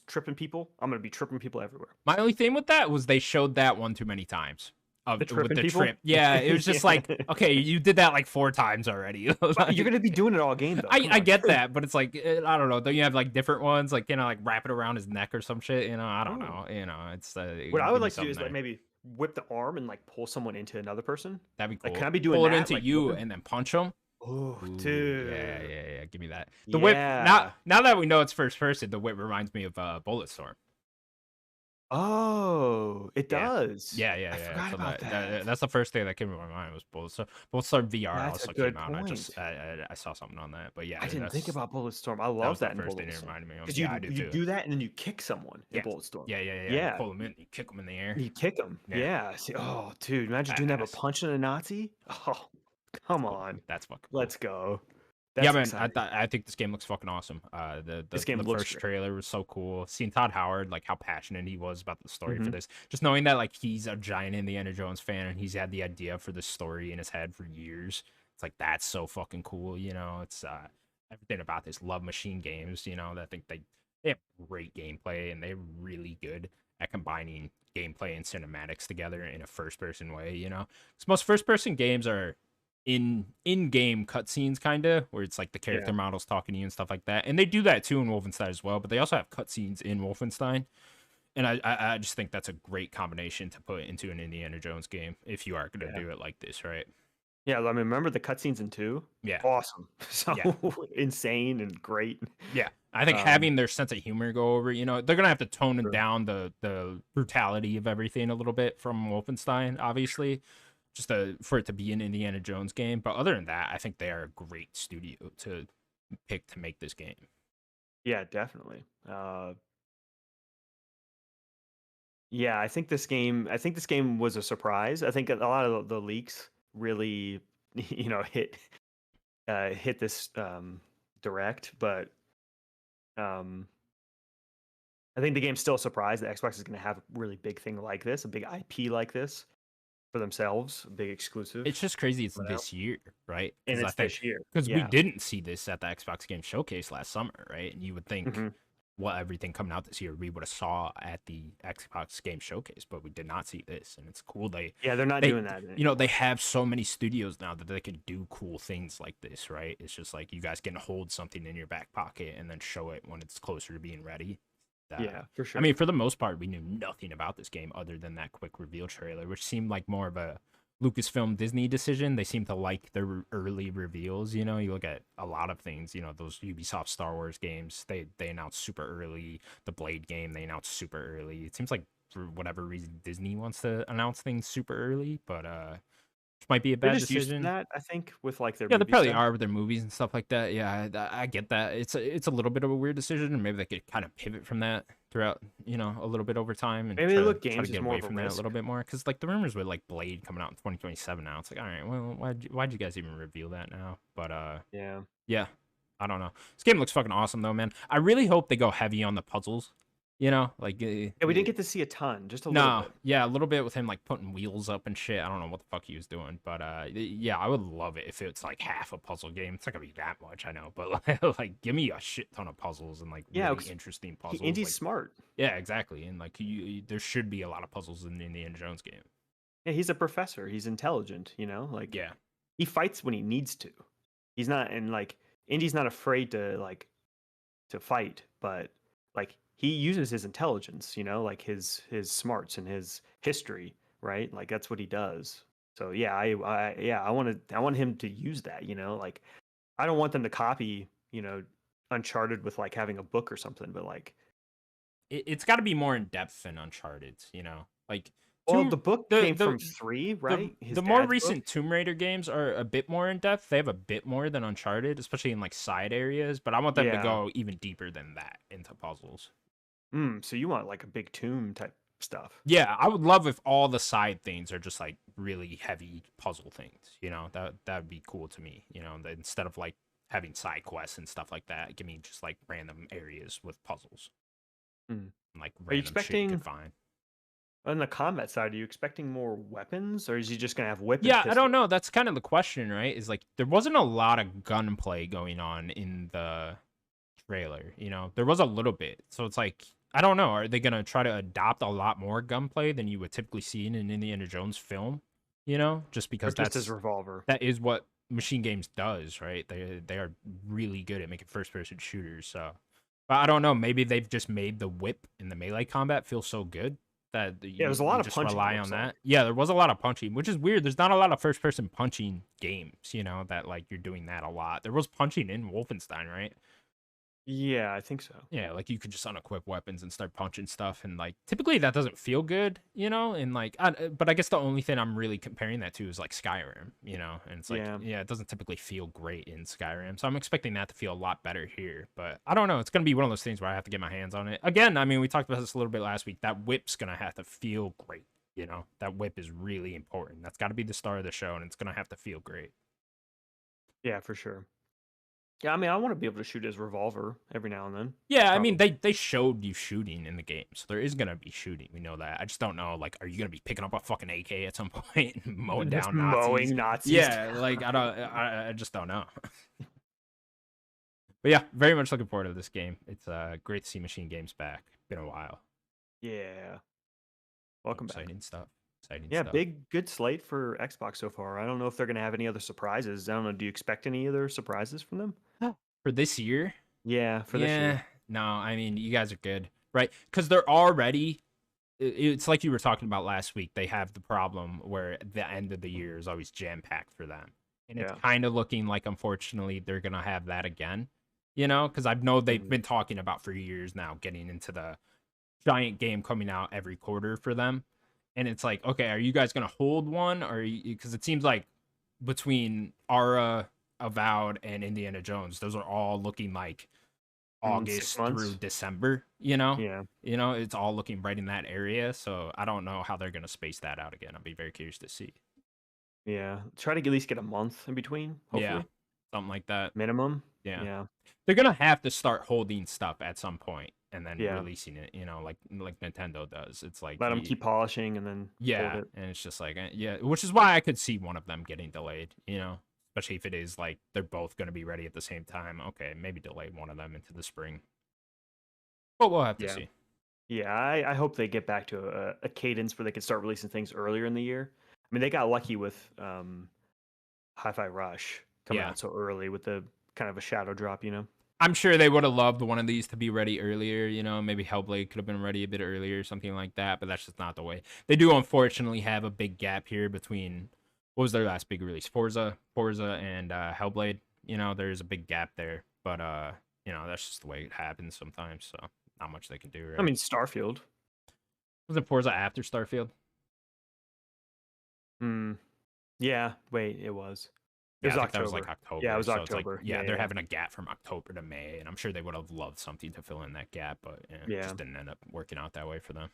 tripping people. I'm gonna be tripping people everywhere. My only thing with that was they showed that one too many times. The With tripping the people? trip. Yeah, it was just like, okay, you did that like 4 times already. But you're gonna be doing it all game though. Come I on. get that, but it's like I don't know. Don't you have like different ones, like like wrap it around his neck or some shit? You know, I don't know. You know, it's What I give would me like to do is something like there. maybe whip the arm and like pull someone into another person. That'd be cool. Like, can I be doing Pull it that? into Like, you whip him? and then punch him. Oh, Ooh, dude. yeah. Give me that. The whip. Yeah. Now that we know it's first person, the whip reminds me of Bulletstorm. Oh, it Yeah. does. Yeah. I forgot So about that. that's the first thing that came to my mind was Bulletstorm. Bulletstorm VR That's a also good came out. point. I saw something on that, but yeah, I didn't think that's about Bulletstorm. I that love was the that in first thing it Bulletstorm. reminded me of. Because Yeah, I do you too. do that and then you kick someone in Yeah. Bulletstorm. Yeah. Yeah. Pull them in, you kick them in the air. You kick them. Yeah. Yeah. See, oh, dude, imagine doing that but Badass. punching a Nazi. Oh, come on. That's fucking cool. Let's go. Yeah, That's man, exciting. I think this game looks fucking awesome. This game the looks first great. trailer was so cool. Seeing Todd Howard, like how passionate he was about the story for Mhm. this. Just knowing that like he's a giant Indiana Jones fan and he's had the idea for this story in his head for years. It's like that's so fucking cool. You know, it's everything about this. Love machine games. You know, I think they have great gameplay and they're really good at combining gameplay and cinematics together in a first person way. You know, because most first person games are in-game cutscenes kind of where it's like the character models talking to you and stuff like that, and they do that too in Wolfenstein as well, but they also have cutscenes in Wolfenstein, and I just think that's a great combination to put into an Indiana Jones game if you are going to do it like this, right? Yeah, I mean, remember the cutscenes in 2? Yeah. Awesome. So Yeah. insane and great. Yeah, I think having their sense of humor go over, you know, they're gonna have to tone True. down the brutality of everything a little bit from Wolfenstein, obviously, just for it to be an Indiana Jones game. But other than that, I think they are a great studio to pick to make this game. Yeah, definitely. Yeah, I think this game was a surprise. I think a lot of the leaks really hit this direct, but um I think the game's still a surprise that Xbox is going to have a really big thing like this, a big IP like this for themselves, a big exclusive. It's just crazy it's Wow. this year, right? And I it's think this year. because we Yeah. didn't see this at the Xbox Game Showcase last summer, right? And you would think Mhm. what everything coming out this year we would have saw at the Xbox Game Showcase, but we did not see this, and it's cool Yeah, they're not they doing that. you know they have so many studios now that they can do cool things like this, right? It's just like you guys can hold something in your back pocket and then show it when it's closer to being ready. Yeah, for sure. I mean, for the most part, we knew nothing about this game other than that quick reveal trailer, which seemed like more of a Lucasfilm Disney decision. They seem to like their early reveals. You know, you look at a lot of things. You know, those Ubisoft Star Wars games, they announced super early. The Blade game, they announced super early. It seems like for whatever reason, Disney wants to announce things super early, but which might be a They're bad just used to decision. that, I think, with like their Yeah, they movie probably stuff. are with their movies and stuff like that. Yeah, I get that. It's a little bit of a weird decision, and maybe they could kind of pivot from that throughout, a little bit over time and Maybe they try to look try to games as get more away of a from that a risk. little bit more. Because like the rumors with like Blade coming out in 2027 now, it's like, all right, well, why'd you guys even reveal that now? But Yeah. yeah, I don't know. This game looks fucking awesome though, man. I really hope they go heavy on the puzzles. Like Yeah, we didn't get to see a ton, just a little no, bit. yeah, a little bit with him like putting wheels up and shit. I don't know what the fuck he was doing, but yeah, I would love it if it's like half a puzzle game. It's not gonna be that much, I know, but like give me a shit ton of puzzles and like Yeah, really 'cause interesting puzzles. Indy's Like smart. yeah, exactly, and like there should be a lot of puzzles in the Indiana Jones game. Yeah, he's a professor. He's intelligent, like Yeah, he fights when he needs to. He's not and like Indy's not afraid to fight, but like he uses his intelligence, like his smarts and his history, right? Like that's what he does. So yeah, I want him to use that, like I don't want them to copy, Uncharted with like having a book or something, but like it's got to be more in depth than Uncharted. Like well, Tomb the book the came from 3, right? His the more dad's book. recent Tomb Raider games are a bit more in depth. They have a bit more than Uncharted, especially in like side areas. But I want them to Yeah. go even deeper than that into puzzles. So you want like a big tomb type stuff. Yeah, I would love if all the side things are just like really heavy puzzle things. That would be cool to me. That instead of like having side quests and stuff like that, give me just like random areas with puzzles Mm. and like Are you random shit you could expecting find. on the combat side, are you expecting more weapons or is he just gonna have whip and Yeah, I don't pistol? know. That's kind of the question, right? Is like there wasn't a lot of gunplay going on in the trailer. There was a little bit. So it's like I don't know. Are they gonna try to adopt a lot more gunplay than you would typically see in an Indiana Jones film? Just Or because just his revolver? that is what Machine Games does, right? They are really good at making first person shooters. So, but I don't know. Maybe they've just made the whip and the melee combat feel so good that Yeah, there's a you lot of just punching, it rely on looks like. that. Yeah, there was a lot of punching, which is weird. There's not a lot of first person punching games, that like you're doing that a lot. There was punching in Wolfenstein, right? Yeah, I think so. Yeah, like you could just unequip weapons and start punching stuff, and like typically that doesn't feel good, and like, but I guess the only thing I'm really comparing that to is like Skyrim, and it's like, Yeah. yeah, it doesn't typically feel great in Skyrim, so I'm expecting that to feel a lot better here, but I don't know, it's gonna be one of those things where I have to get my hands on it again. I mean, we talked about this a little bit last week. That whip's gonna have to feel great, that whip is really important. That's got to be the star of the show, and it's gonna have to feel great. Yeah, for sure. Yeah, I mean, I want to be able to shoot his revolver every now and then. Yeah, I mean Probably. they showed you shooting in the game, so there is gonna be shooting. We know that. I just don't know, like, are you gonna be picking up a fucking AK at some point and mowing Just down Nazis? mowing Nazis Yeah, down. like I just don't know. But yeah, very much looking forward to this game. It's great to see Machine Games back. Been a while. Yeah. Welcome back. Exciting stuff. Exciting Yeah, stuff. good slate for Xbox so far. I don't know if they're gonna have any other surprises. I don't know. Do you expect any other surprises from them? For this year, Yeah, for this yeah, year. no, I mean you guys are good, right? Because they're already. It's like you were talking about last week. They have the problem where the end of the year is always jam packed for them, and it's Yeah. kind of looking like, unfortunately, they're gonna have that again. Because I know they've Mhm. been talking about for years now getting into the giant game coming out every quarter for them, and it's like, okay, are you guys gonna hold one, or because it seems like between Ara, Avowed, and Indiana Jones, those are all looking like In 6 August through months. December, Yeah. it's all looking right in that area. So I don't know how they're gonna space that out again. I'll be very curious to see. Yeah. Try to at least get a month in between, Yeah, hopefully. something like that. Minimum. Yeah, Yeah. they're gonna have to start holding stuff at some point and then Yeah. releasing it. Like Nintendo does. It's like Let them keep polishing and then hold yeah, it. and it's just like yeah, which is why I could see one of them getting delayed. Especially if it is like they're both gonna be ready at the same time. Okay, maybe delay one of them into the spring. But we'll have to Yeah. see. Yeah, I hope they get back to a cadence where they can start releasing things earlier in the year. I mean, they got lucky with Hi-Fi Rush coming Yeah. out so early with the kind of a shadow drop. I'm sure they would have loved one of these to be ready earlier. Maybe Hellblade could have been ready a bit earlier, something like that. But that's just not the way. They do unfortunately have a big gap here between what was their last big release, Forza, and Hellblade. There's a big gap there. But that's just the way it happens sometimes. So not much they can do, I right? mean, Starfield. Wasn't Forza after Starfield? Hmm. Yeah. Wait, it was. It Yeah, was I think that was like October. Yeah, it October. was So it's like, October. yeah, Yeah, they're yeah, having a gap from October to May, and I'm sure they would have loved something to fill in that gap, but yeah, it yeah. just didn't end up working out that way for them.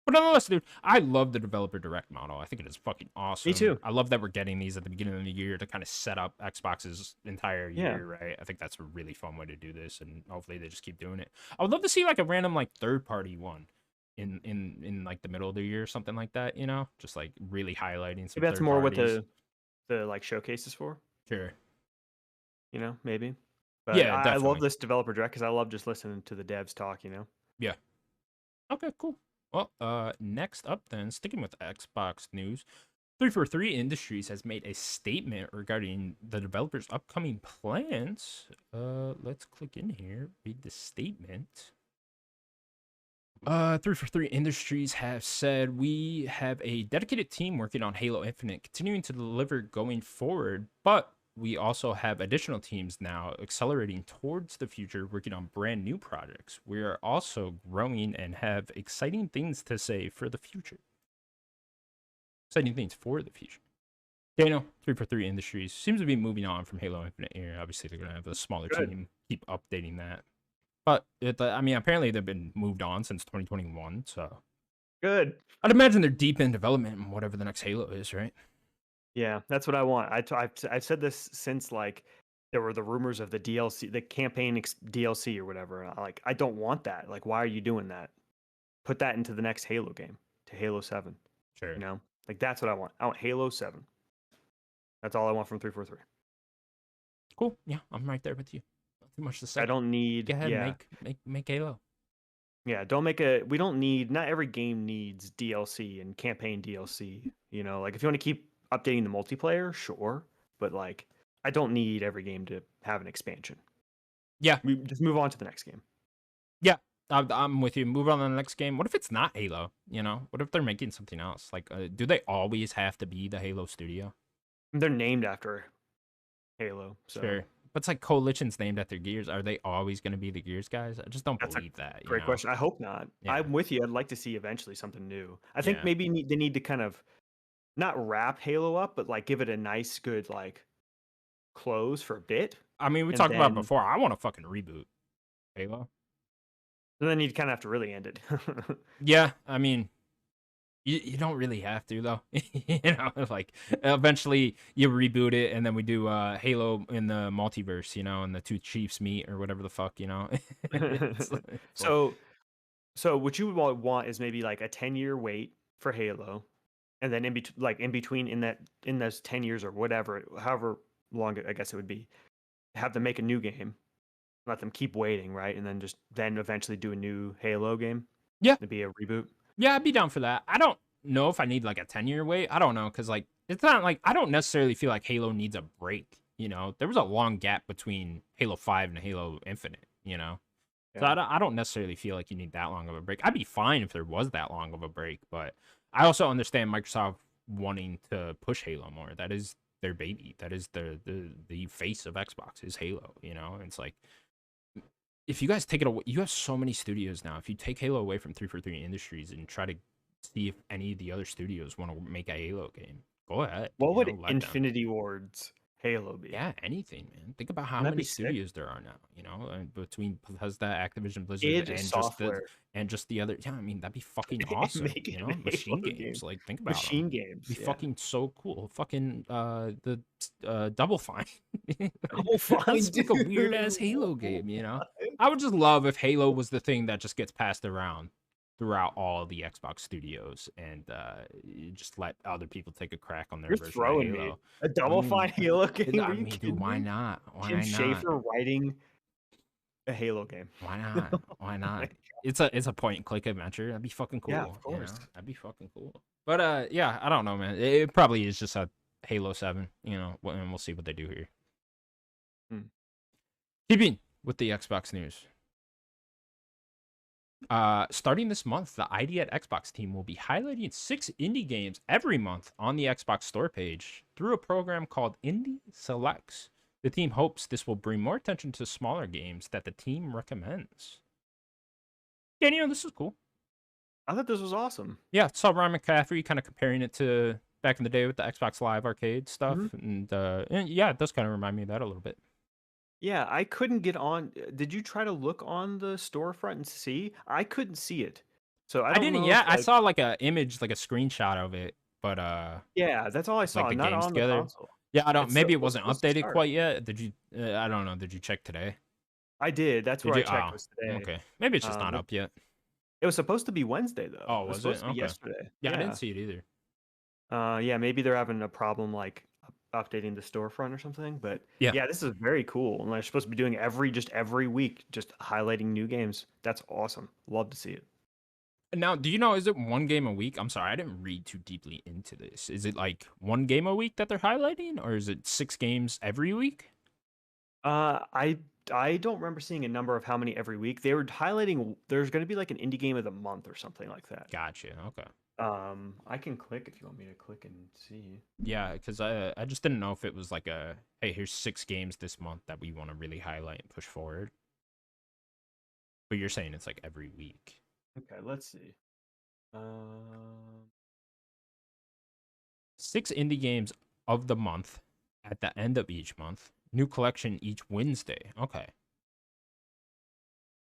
But nonetheless, dude, I love the developer direct model. I think it is fucking Me awesome. too. I love that we're getting these at the beginning of the year to kind of set up Xbox's entire Yeah. year, right? I think that's a really fun way to do this, and hopefully they just keep doing it. I would love to see like a random like third party one in like the middle of the year or something like that, you know? Just like really highlighting some Maybe that's third more what parties. the like showcase is for. Sure. Maybe. But Yeah, I love definitely. this developer direct because I love just listening to the devs talk. Yeah. Okay, cool. Well, next up then, sticking with Xbox news, 343 Industries has made a statement regarding the developer's upcoming plans. Let's click in here, read the statement. 343 Industries have said we have a dedicated team working on Halo Infinite, continuing to deliver going forward, but we also have additional teams now accelerating towards the future, working on brand new projects. We are also growing and have exciting things to say for the future. Exciting things for the future. Daniel, 343 Industries seems to be moving on from Halo Infinite here. Obviously, they're going to have a smaller Good. team, keep updating that. But, I mean, apparently they've been moved on since 2021, so Good. I'd imagine they're deep in development in whatever the next Halo is, right? Yeah, that's what I want. I've said this since like there were the rumors of the DLC, the campaign DLC or whatever. And I don't want that. Like, why are you doing that? Put that into the next Halo game, to Halo 7. Sure. Like that's what I want. I want Halo 7. That's all I want from 343. Cool. Yeah, I'm right there with you. Not too much to say. I don't Go need, ahead, yeah, make Halo. yeah. We don't need. Not every game needs DLC and campaign DLC. Like if you want to keep updating the multiplayer, sure, but like I don't need every game to have an expansion. Yeah, We just move on to the next game. yeah. I'm with you. Move on to the next game. What if it's not Halo? You know, what if they're making something else? Like, do they always have to be the Halo studio? They're named after Halo, so Sure. But it's like Coalition's named after Gears. Are they always going to be the Gears guys? I just don't that's a believe that, you great know? question. I hope not. Yeah. I'm with you. I'd like to see eventually something new. I think Yeah. maybe they need to kind of not wrap Halo up, but like give it a nice, good like close for a bit, I mean, we and talked about it then before. I want to fucking reboot Halo. you kind of have to really end it. Yeah. I mean, you don't really have to though. You know, like eventually you reboot it and then we do Halo in the multiverse, you know, and the two chiefs meet or whatever the fuck, you know. It's like, so what you would want is maybe like a 10-year wait for Halo, and then in between in those 10 years or whatever, however long I guess it would be, have them make a new game, let them keep waiting, right? And then eventually do a new Halo game. yeah, It'd be a reboot. yeah, I'd be down for that. I don't know if I need like a 10-year wait. I don't know, because like it's not like I don't necessarily feel like Halo needs a break, you know. There was a long gap between Halo 5 and Halo Infinite, you know. So Yeah. I don't necessarily feel like you need that long of a break. I'd be fine if there was that long of a break, but I also understand Microsoft wanting to push Halo more. That is their baby. That is the face of Xbox is Halo, you know? And it's like if you guys take it away, you have so many studios now. If you take Halo away from 343 Industries and try to see if any of the other studios want to make a Halo game, go ahead. What would Let them. Infinity Ward's Halo be? Yeah, anything, man. Think about how Wouldn't that many be sick? studios there are now, you know, and between Bethesda, Activision, Blizzard, Id Software and just the other. Yeah, I mean that'd be fucking awesome, make you it know. a Machine Halo game. games, like think about them. Machine games, Be yeah. fucking so cool. Fucking the Double Fine. Double Fine, That's like a dude. weird ass Halo game, you know. I would just love if Halo was the thing that just gets passed around throughout all the Xbox studios, and you just let other people take a crack on their You're version of throwing me Halo. a Double Fine Halo game. I Are you mean, dude, kidding why me? not? Tim Why not? Schafer writing a Halo game. Why not? Why Oh not? my It's a point and click adventure. That'd be fucking Yeah, cool. of course. That'd be fucking cool. But yeah, I don't know, man. It probably is just a Halo 7, you know, and we'll see what they do here. Hmm. Keeping with the Xbox news. Starting this month, the ID at Xbox team will be highlighting 6 indie games every month on the Xbox store page through a program called Indie Selects. The team hopes this will bring more attention to smaller games that the team recommends. Yeah, this is cool. I thought this was awesome. Yeah, saw Ryan McCaffrey kind of comparing it to back in the day with the Xbox Live Arcade Mhm. stuff, and yeah, it does kind of remind me of that a little bit. Yeah, I couldn't get on. Did you try to look on the storefront and see? I couldn't see it. So I I don't didn't. know if Yeah, I like saw like a image, like a screenshot of it, but yeah, that's all I like saw, the not games on the together. console. Yeah, I don't. It's so Maybe it it's wasn't supposed to updated start. quite yet. Did you? I don't know. Did you check today? I did. That's Did where I you? checked Oh, was today. okay. Maybe it's just not Um, up yet. it was supposed to be Wednesday though. Oh, It was was it? supposed to be Okay. yesterday. Yeah, I didn't Yeah. see it either. Yeah, maybe they're having a problem like updating the storefront or something. But Yeah. yeah, this is very cool. And they're supposed to be doing just every week, just highlighting new games. That's awesome. Love to see it. Now, do you know, is it one game a week? I'm sorry, I didn't read too deeply into this. Is it like one game a week that they're highlighting, or is it 6 games every week? Uh, I I don't remember seeing a number of how many every week. They were highlighting there's going to be like an indie game of the month or something like that. Gotcha. Okay. I can click if you want me to click and see. Yeah, because I just didn't know if it was like a, hey, here's 6 games this month that we want to really highlight and push forward. But you're saying it's like every week. Okay, let's see. Um, 6 indie games of the month at the end of each month. New collection each Wednesday. Okay.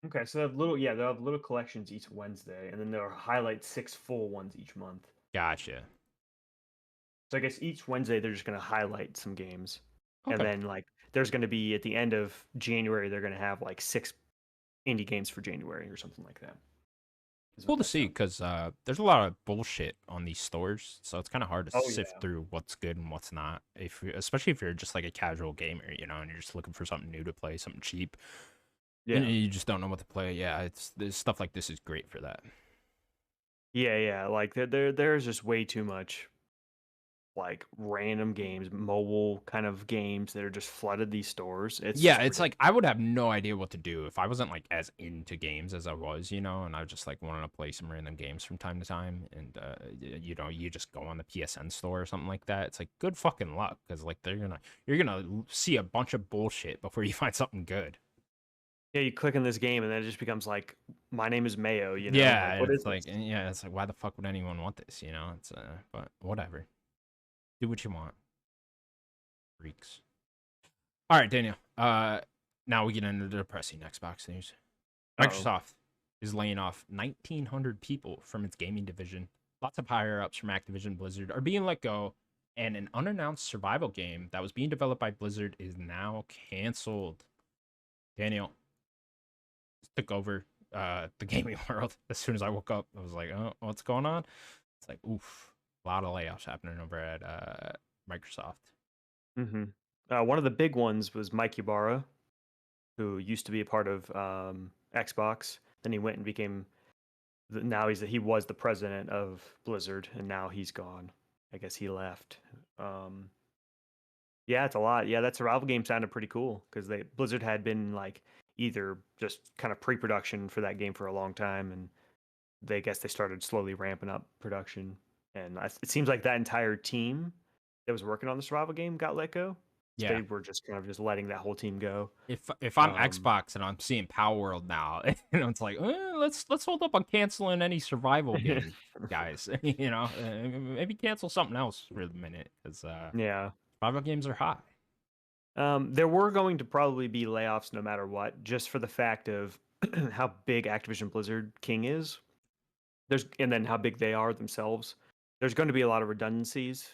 okay, so they have little yeah, they'll have little collections each Wednesday, and then they'll highlight 6 full ones each month. Gotcha. So I guess each Wednesday they're just going to highlight some games, and Okay. then like there's going to be at the end of January they're going to have like 6 indie games for January or something like that. Is what Cool to that see sounds. because there's a lot of bullshit on these stores, so it's kind of hard to Oh sift yeah, through what's good and what's not. Especially if you're just like a casual gamer, and you're just looking for something new to play, something cheap, and yeah. you just don't know what to play. Yeah, it's this stuff like this is great for that. Yeah, yeah. Like there's just way too much like random games, mobile kind of games that are just flooded these stores. It's Yeah, just it's ridiculous. like I would have no idea what to do if I wasn't like as into games as I was, and I just like wanted to play some random games from time to time. And you just go on the PSN store or something like that. It's like good fucking luck because like you're gonna see a bunch of bullshit before you find something good. Yeah, you click in this game and then it just becomes like my name is Mayo, Yeah, Like and what is it's this? like why the fuck would anyone want this? It's but whatever. Do what you want, freaks. All right, Daniel. Now we get into the depressing Xbox news. Oh. Microsoft is laying off 1,900 people from its gaming division. Lots of higher ups from Activision Blizzard are being let go, and an unannounced survival game that was being developed by Blizzard is now canceled. Daniel took over the gaming world as soon as I woke up. I was like, oh, what's going on? It's like, oof, a lot of layoffs happening over at Microsoft. Mm-hmm. One of the big ones was Mike Ybarra, who used to be a part of Xbox. Then he went and became now he was the president of Blizzard, and now he's gone. I guess he left. Um, yeah, it's a lot. Yeah, that survival game sounded pretty cool because they Blizzard had been like either just kind of pre-production for that game for a long time, and they guess they started slowly ramping up production. And it seems like that entire team that was working on the survival game got let go. So Yeah, they were just kind of just letting that whole team go. if I'm Um, Xbox and I'm seeing Palworld now, it's like let's hold up on canceling any survival game, guys. Maybe cancel something else for the minute because yeah. survival games are hot. There were going to probably be layoffs no matter what, just for the fact of how big Activision Blizzard King is. And then how big they are themselves. There's going to be a lot of redundancies,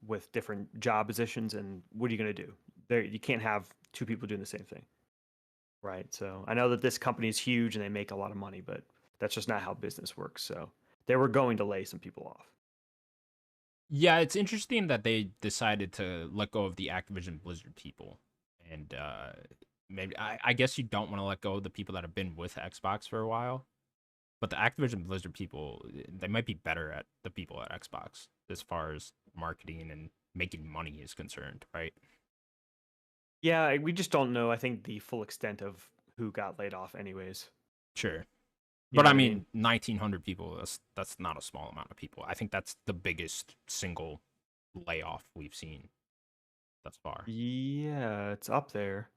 with different job positions. And what are you going to do? You can't have two people doing the same thing, right? So I know that this company is huge and they make a lot of money, but that's just not how business works. So they were going to lay some people off. Yeah, it's interesting that they decided to let go of the Activision Blizzard people, and maybe I guess you don't want to let go of the people that have been with Xbox for a while. But the Activision Blizzard people, they might be better at the people at Xbox as far as marketing and making money is concerned, right? Yeah, we just don't know, I think, the full extent of who got laid off, anyways. Sure. You But know I what I mean? mean, 1,900 people, that's not a small amount of people. I think that's the biggest single layoff we've seen thus far. Yeah, it's up there.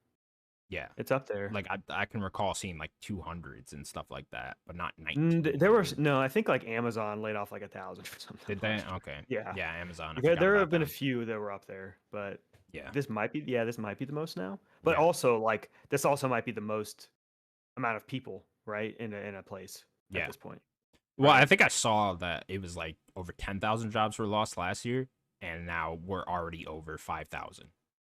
Yeah. It's up there. Like I can recall seeing like 200s and stuff like that, but not There were 1900. no. I think like Amazon laid off like 1,000 or something Did they? last year. Okay. Yeah, Yeah, Amazon. I yeah. forgot There about have been a them. few that were up there, but Yeah. this might be the most now. But Yeah. also like this also might be the most amount of people, right, in a place at Yeah. this point, Well, I right? think I saw that it was like over 10,000 jobs were lost last year, and now we're already over 5,000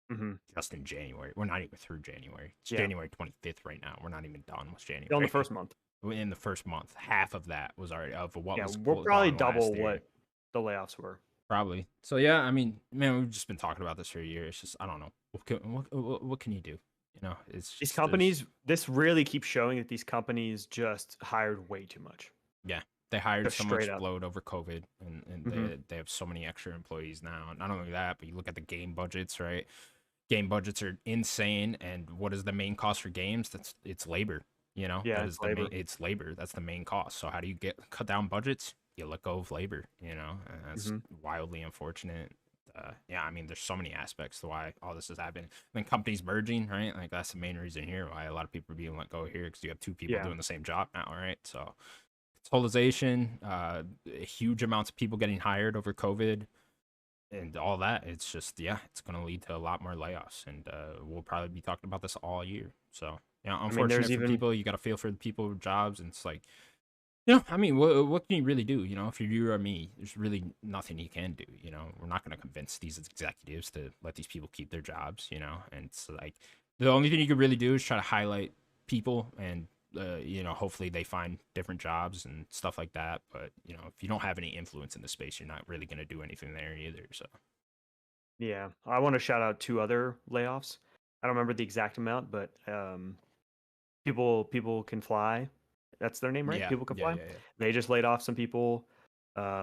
Hmm. just in January. We're not even through January. It's Yeah, January 25th right now. We're not even done with still in the January. first month. In the first month, half of that was already of what Yeah, was we're probably gone double last year. what the layoffs were. Probably. So yeah, I mean, man, we've just been talking about this for a year. It's just I don't know. What can you do? You know, it's These just there's companies, this really keeps showing that these companies just hired way too much. yeah. They hired Just so much straight up. load over COVID, and Hmm. they have so many extra employees now. Not only that, but you look at the game budgets, right? Game budgets are insane, and what is the main cost for games? It's labor. You know, Yeah, that is it's the main. labor. It's labor. That's the main cost. So how do you get cut down budgets? You let go of labor. You know, and that's Hmm. wildly unfortunate. Yeah, I mean, there's so many aspects to why all this has happened. Then companies merging, right? Like that's the main reason here why a lot of people are being let go here because you have two people Yeah. doing the same job now, right? So consolidation, huge amounts of people getting hired over COVID and all that. It's just, yeah, it's going to lead to a lot more layoffs. And we'll probably be talking about this all year. So, yeah, I mean, there's unfortunate for even people. You got to feel for the people with jobs. And it's like, you know, I mean, what can you really do? You know, if you're you or me, there's really nothing you can do. You know, we're not going to convince these executives to let these people keep their jobs, you know, and it's like the only thing you can really do is try to highlight people and, you know, hopefully they find different jobs and stuff like that. But, you know, if you don't have any influence in the space, you're not really going to do anything there either. So, yeah. I want to shout out two other layoffs. I don't remember the exact amount, but people can fly. That's their name, right? yeah, People can yeah, fly. yeah, yeah. They just laid off some people.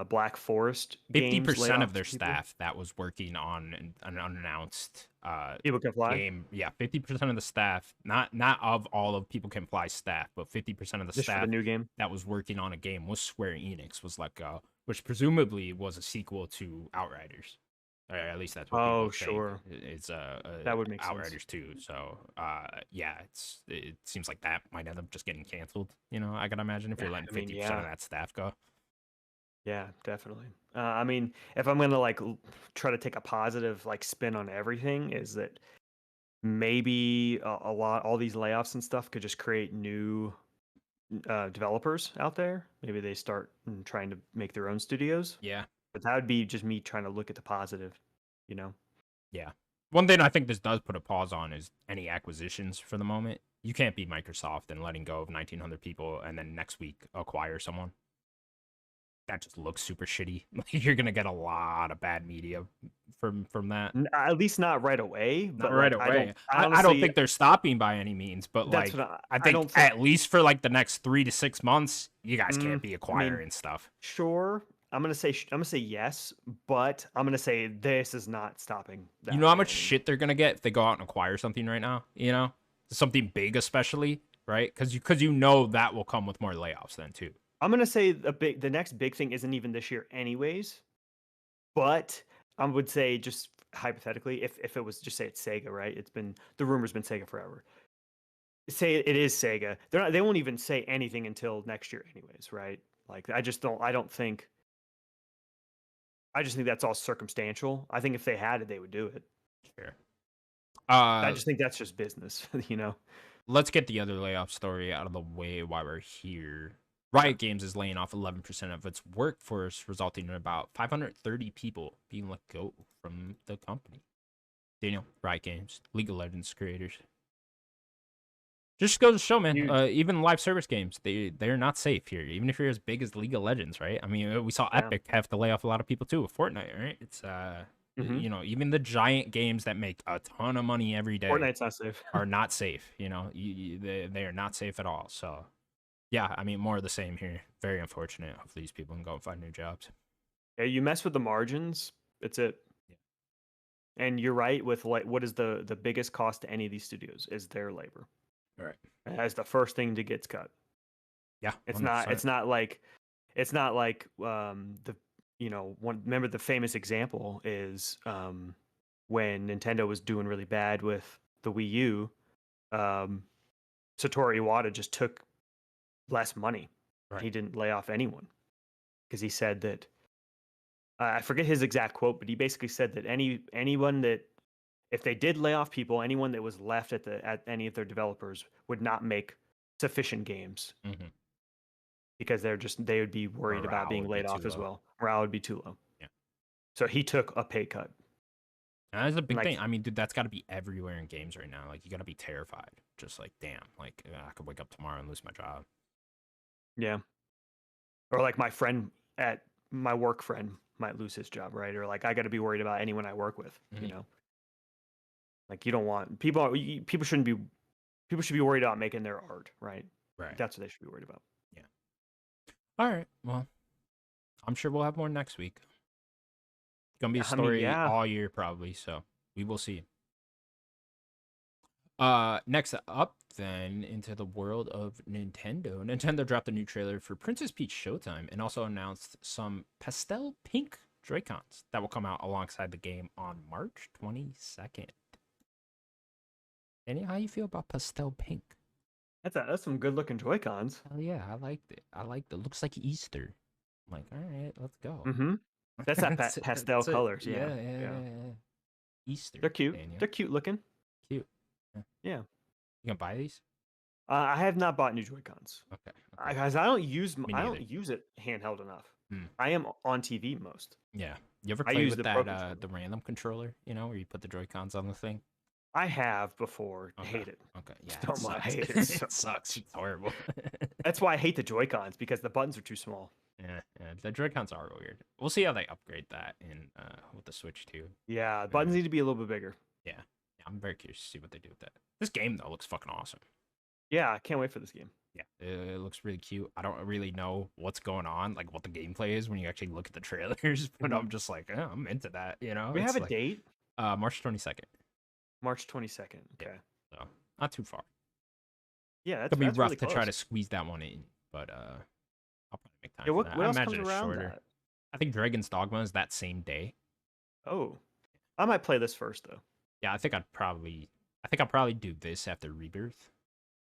Black Forest Games laid 50% off of their some people. staff that was working on an unannounced People can fly. game. Yeah, 50% of the staff, not of all of People Can Fly staff, but 50% of the Just for the staff new game. that was working on a game was Square Enix was let go, which presumably was a sequel to Outriders. Or at least that's what people Oh, think. sure. It's That would make sense. Outriders 2. So yeah, it seems like that might end up just getting canceled. You know, I can imagine if Yeah, you're letting I mean, 50% of yeah. that staff go. Yeah, definitely. I mean, if I'm gonna like try to take a positive like spin on everything, is that maybe a lot all these layoffs and stuff could just create new developers out there. Maybe they start trying to make their own studios. Yeah. But that would be just me trying to look at the positive, you know? Yeah. One thing I think this does put a pause on is any acquisitions for the moment. You can't be Microsoft and letting go of 1,900 people and then next week acquire someone. That just looks super shitty. Like you're gonna get a lot of bad media from that. At least not right away. Not But right like, away. I I don't honestly, think they're stopping by any means, but that's like what I I think don't think. at least for like the next 3 to 6 months, you guys can't be I mean, acquiring stuff. sure. I'm gonna say yes, but I'm gonna say this is not stopping You that know how by much any means. shit they're gonna get if they go out and acquire something right now. You know, something big especially, right? Because you know that will come with more layoffs then too. I'm gonna say the next big thing isn't even this year, anyways. But I would say just hypothetically, if it was just say it's Sega, right? It's been the rumor's been Sega forever. Say it is Sega. They won't even say anything until next year, anyways, right? Like I don't think I just think that's all circumstantial. I think if they had it, they would do it. Sure. I Uh, just think that's just business, you know. let's get the other layoff story out of the way while we're here. Sure. Riot Games is laying off 11% of its workforce, resulting in about 530 people being let go from the company. Daniel, Riot Games, League of Legends creators. Just goes to show, man. Huge. Even live service games, they're not safe here. Even if you're as big as League of Legends, right? I mean, we saw Yeah. Epic have to lay off a lot of people too with Fortnite, right? It's Hmm. you know, even the giant games that make a ton of money every day Fortnite's not safe. are not safe. You know, they are not safe at all. So yeah, I mean, more of the same here. Very unfortunate. Hopefully, these people can go and find new jobs. Yeah, you mess with the margins, it's it. Yeah. And you're right with like what is the biggest cost to any of these studios is their labor. All right. As the first thing to get cut. Yeah. It's not 100%. it's not like the one remember the famous example is when Nintendo was doing really bad with the Wii U, um, Satoru Iwata just took less money. Right. He didn't lay off anyone because he said that I forget his exact quote, but he basically said that anyone that if they did lay off people, anyone that was left at any of their developers would not make sufficient games Hmm. because they would be worried about Morale being would be laid too off as low. well. Morale would be too low. Yeah. So he took a pay cut. And that's a And big like thing. I mean, dude, that's got to be everywhere in games right now. Like, you got to be terrified. Just like, damn, like, I could wake up tomorrow and lose my job. yeah. Or like my work friend might lose his job, right? Or like I got to be worried about anyone I work with, Mhm. Like you don't want people shouldn't be people should be worried about making their art, right? Right. That's what they should be worried about. Yeah. All right. Well, I'm sure we'll have more next week. Gonna be a I mean, story yeah. all year probably, so we will see. Next up then into the world of Nintendo. Nintendo dropped a new trailer for Princess Peach Showtime and also announced some pastel pink Joy-Cons that will come out alongside the game on March 22nd. Any how you feel about pastel pink? That's some good looking Joy-Cons. Hell yeah, I liked it. I liked it. Looks like Easter. I'm like, all right, let's go. Mm-hmm. That's that That's it. pastel That's it. colors. Yeah, Yeah, yeah, yeah. yeah, yeah. Easter, They're cute. Daniel. They're cute looking. Cute. Yeah. Yeah. You gonna buy these? I have not bought new Joy-Cons. Okay. Okay. Guys, Me I neither. don't use it handheld enough. Hmm. I am on TV most. Yeah. You ever I play use with the Pro that controller. the random controller, where you put the Joy-Cons on the thing? I have before. Okay. Hate it. Okay. Yeah. So It much. I sucks. hate it so It sucks. much. It's horrible. That's why I hate the Joy-Cons because the buttons are too small. Yeah, yeah. The Joy-Cons are weird. We'll see how they upgrade that in with the Switch too. Yeah, buttons need to be a little bit bigger. Yeah. Yeah, I'm very curious to see what they do with that. This game though looks fucking awesome. Yeah, I can't wait for this game. Yeah, it looks really cute. I don't really know what's going on, like what the gameplay is when you actually look at the trailers, but I'm just like, I'm into that. We It's have a like date, March 22nd. March 22nd. Yeah, Okay. so not too far. Yeah, It'll be that's rough really to close. try to squeeze that one in, but I'll probably make time Yeah, for that. what I else comes imagine it's around shorter. that? I think Dragon's Dogma is that same day. Oh, I might play this first though. Yeah, I think I'll probably do this after Rebirth.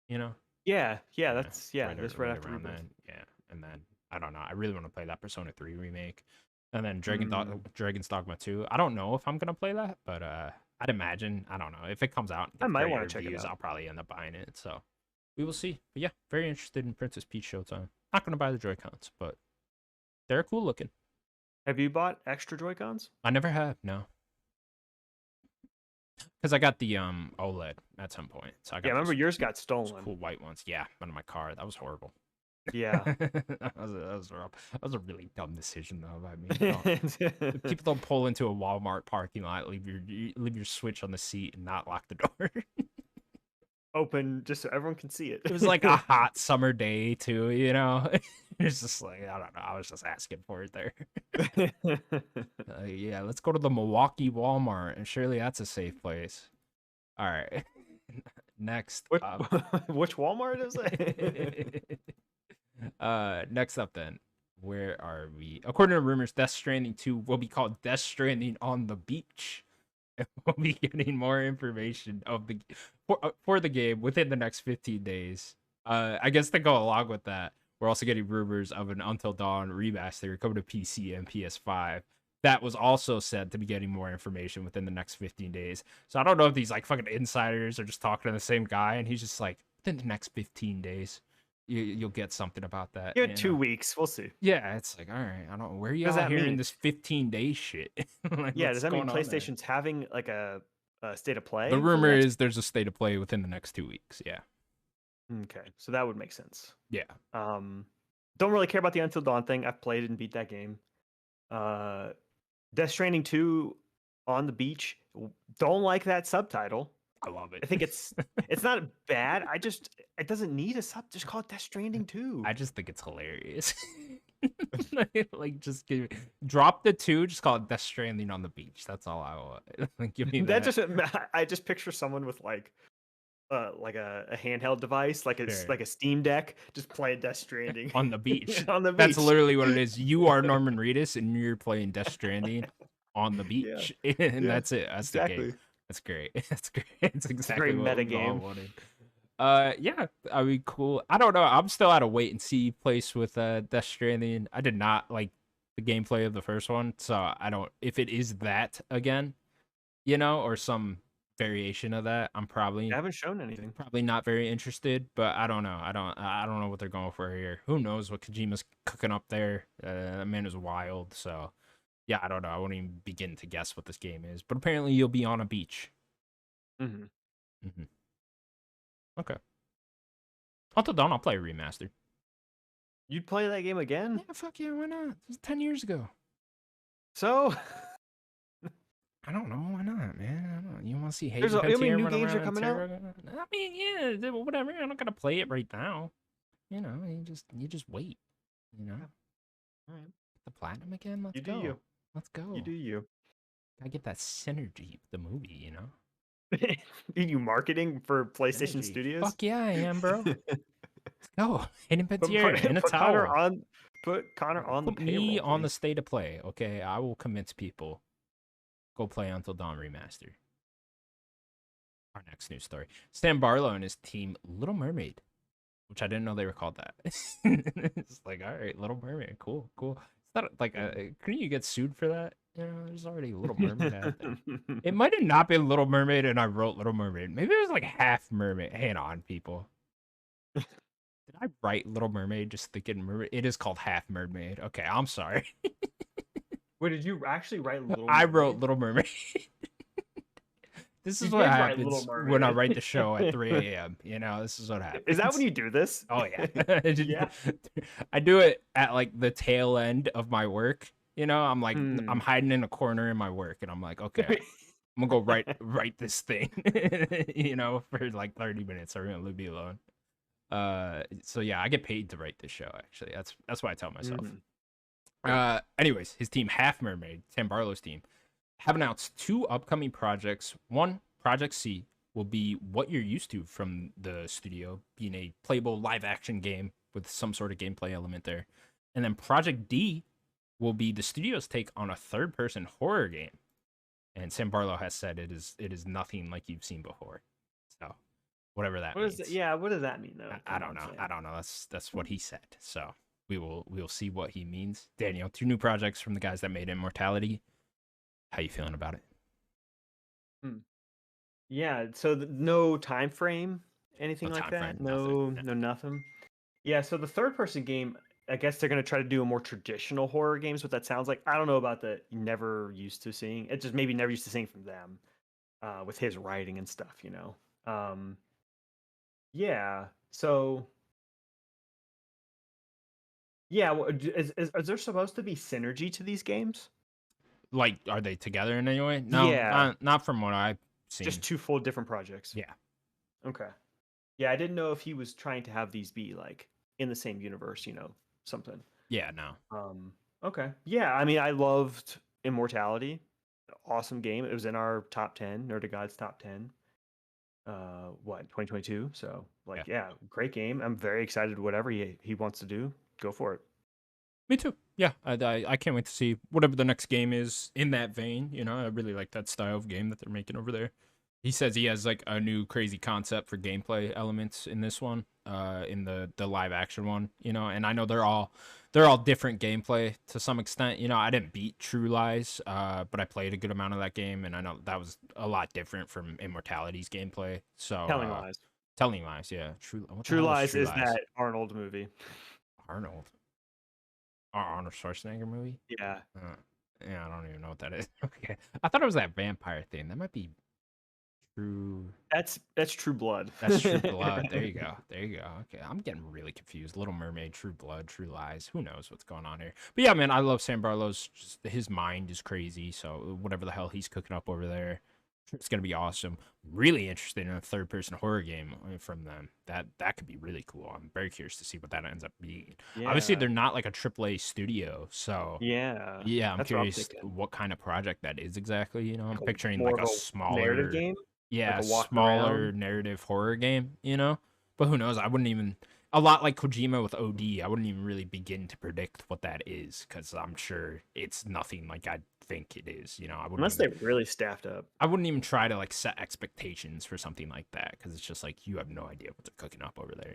You know, Yeah, Yeah, that's this right after around Rebirth. then. Yeah, and then I don't know. I really want to play that Persona 3 remake, and then Dragon's Dogma 2. I don't know if I'm gonna play that, but I'd imagine. I don't know if it comes out and I gets might great wanna check it reviews. out. I'll probably end up buying it. So we will see. But yeah, very interested in Princess Peach Showtime. Not gonna buy the Joy-Cons, but they're cool looking. Have you bought extra Joy-Cons? I never have, no, because I got the OLED at some point. So I got Yeah, remember those yours got stolen. cool white ones. Yeah, out of my car. That was horrible. Yeah. that was rough. That was a really dumb decision, though. I mean, people don't pull into a Walmart parking lot, leave your Switch on the seat, and not lock the door. Open just so everyone can see it. It was like a hot summer day too. It's just like I don't know. I was just asking for it there. Yeah, let's go to the Milwaukee Walmart, and surely that's a safe place. All right. Next Which, up. which Walmart is it? Next up then, where are we? According to rumors, Death Stranding 2 will be called Death Stranding on the Beach. And we'll be getting more information of for the game within the next 15 days. I guess to go along with that, we're also getting rumors of an Until Dawn remaster coming to PC and PS5. That was also said to be getting more information within the next 15 days. So I don't know if these like fucking insiders are just talking to the same guy, and he's just like, within the next 15 days, you'll get something about that. Give it 2 weeks. We'll see. Yeah, it's like, all right, I don't know. Where are Does y'all that hearing mean- this 15-day shit? Like, Yeah, what's does that mean going on there? PlayStation's having like a state of play? The for rumor next- is there's a state of play within the next 2 weeks. Yeah. Okay, so that would make sense. Yeah. Don't really care about the Until Dawn thing. I've played and beat that game. Death Stranding 2 on the beach. Don't like that subtitle. I love it. I think it's not bad. It doesn't need a sub. Just call it Death Stranding 2. I just think it's hilarious. Like, just drop the 2, just call it Death Stranding on the beach. That's all I want. Like, give me that. I just picture someone with like a handheld device, like Sure. like a Steam Deck, just playing Death Stranding On the beach. on the beach. That's literally what it is. You are Norman Reedus, and you're playing Death Stranding on the beach, and Yeah, that's it. That's the exactly. game. That's great. That's great. It's It's a exactly great what meta we all game. wanted. Yeah, I mean, cool. I don't know. I'm still at a wait and see place with Death Stranding. I did not like the gameplay of the first one, so I don't. If it is that again, or some variation of that, I'm They probably haven't shown anything. probably not very interested. But I don't know. I don't know what they're going for here. Who knows what Kojima's cooking up there? That man is wild. So yeah, I don't know. I won't even begin to guess what this game is. But apparently, you'll be on a beach. Hmm. Hmm. Okay. Until dawn, I'll play a remastered. You'd play that game again? Yeah, fuck yeah, why not? It was 10 years ago. So I don't know, why not, man? I don't know. You want to see there's Hayden a, I mean, Panettiere new run games are around in coming out. Terra? I mean, yeah, whatever. I'm not gonna play it right now. You just wait. You know, Yeah. All right. the platinum again. Let's You do go. you. Let's You go. do you. Gotta get that synergy with the movie. Are you marketing for PlayStation Synergy. Studios? Fuck yeah, I am, bro. Let's go. Hayden Put, Panettiere in a put Connor towel. on. Put Connor on the Put me payroll, on the please. state of play. Okay, I will convince people. Go play Until Dawn remaster. Our next news story. Sam Barlow and his team, Little Mermaid, which I didn't know they were called that. It's like, all right, Little Mermaid, cool, cool. It's not like couldn't you get sued for that? There's already Little Mermaid out there. It might have not been Little Mermaid, and I wrote Little Mermaid. Maybe it was like half Mermaid. Hang on, people. Did I write Little Mermaid just thinking mermaid? It is called Half Mermaid. Okay, I'm sorry. Wait, did you actually write Little I wrote Mermaid? Little Mermaid. This You is what did write Little happens when I Mermaid. write the show at 3 a.m. This is what Is that when happens. you do this? Oh yeah. Yeah. I do it at like the tail end of my work. I'm like I'm Hmm. hiding in a corner in my work and I'm like, okay, I'm gonna go write this thing, for like 30 minutes. Or gonna leave me alone. So yeah, I get paid to write this show actually. That's what I tell myself. Mhm. Anyways, his team, Half Mermaid, Sam Barlow's team, have announced two upcoming projects. One, Project C, will be what you're used to from the studio, being a playable live action game with some sort of gameplay element there. And then Project D will be the studio's take on a third person horror game. And Sam Barlow has said it is nothing like you've seen before. So whatever that What is that? means. Yeah, what does that mean though? I Come don't on, know. Sam. I don't know. That's what he said. So we'll see what he means. Daniel, two new projects from the guys that made Immortality. How you feeling about it? Hmm. Yeah, so no time frame, No anything like time that? frame, nothing. No, No. no nothing. Yeah, so the third person game, I guess they're gonna try to do a more traditional horror games, what that sounds like. I don't know about the never used to seeing. It just maybe never used to seeing from them, with his writing and stuff. Yeah. So yeah, is there supposed to be synergy to these games? Like, are they together in any way? No, Yeah, not from what I've just seen. two full different projects. Yeah, Okay. Yeah, I didn't know if he was trying to have these be like in the same universe, something. yeah, no, Okay. Yeah, I mean, I loved Immortality. Awesome game. It was in our top 10, Nerdic God's top 10. 2022. So, yeah. like, yeah, great game. I'm very excited whatever he wants to do. Go for it. Me too. Yeah, I can't wait to see whatever the next game is in that vein. I really like that style of game that they're making over there. He says he has like a new crazy concept for gameplay elements in this one, in the live action one. And I know they're all different gameplay to some extent. I didn't beat True Lies, but I played a good amount of that game, and I know that was a lot different from Immortality's gameplay. So Telling Lies. Telling Lies, yeah. What the True hell is Lies True is Lies? that Arnold movie. Arnold, Arnold Schwarzenegger movie. Yeah. Uh, yeah, I don't even know what that is. Okay, I thought it was that vampire thing. That might be True. That's True Blood. That's True Blood. There you go. There you go. Okay, I'm getting really confused. Little Mermaid, True Blood, True Lies. Who knows what's going on here? But yeah, man, I love Sam Barlow's. Just his mind is crazy. So whatever the hell he's cooking up over there, it's gonna be awesome. Really interested in a third-person horror game from them. That could be really cool. I'm very curious to see what that ends up being. Obviously, Yeah. they're not like a AAA studio, so Yeah. yeah, I'm That's what I'm curious thinking. what kind of project that is exactly. I'm Like picturing more like of a a narrative smaller, game, like yeah, a walk smaller around. narrative horror game. But who knows? I wouldn't even, a lot like Kojima with OD, I wouldn't even really begin to predict what that is because I'm sure it's nothing like I think it is. Unless they really staffed up. I wouldn't even try to like set expectations for something like that because it's just like you have no idea what they're cooking up over there.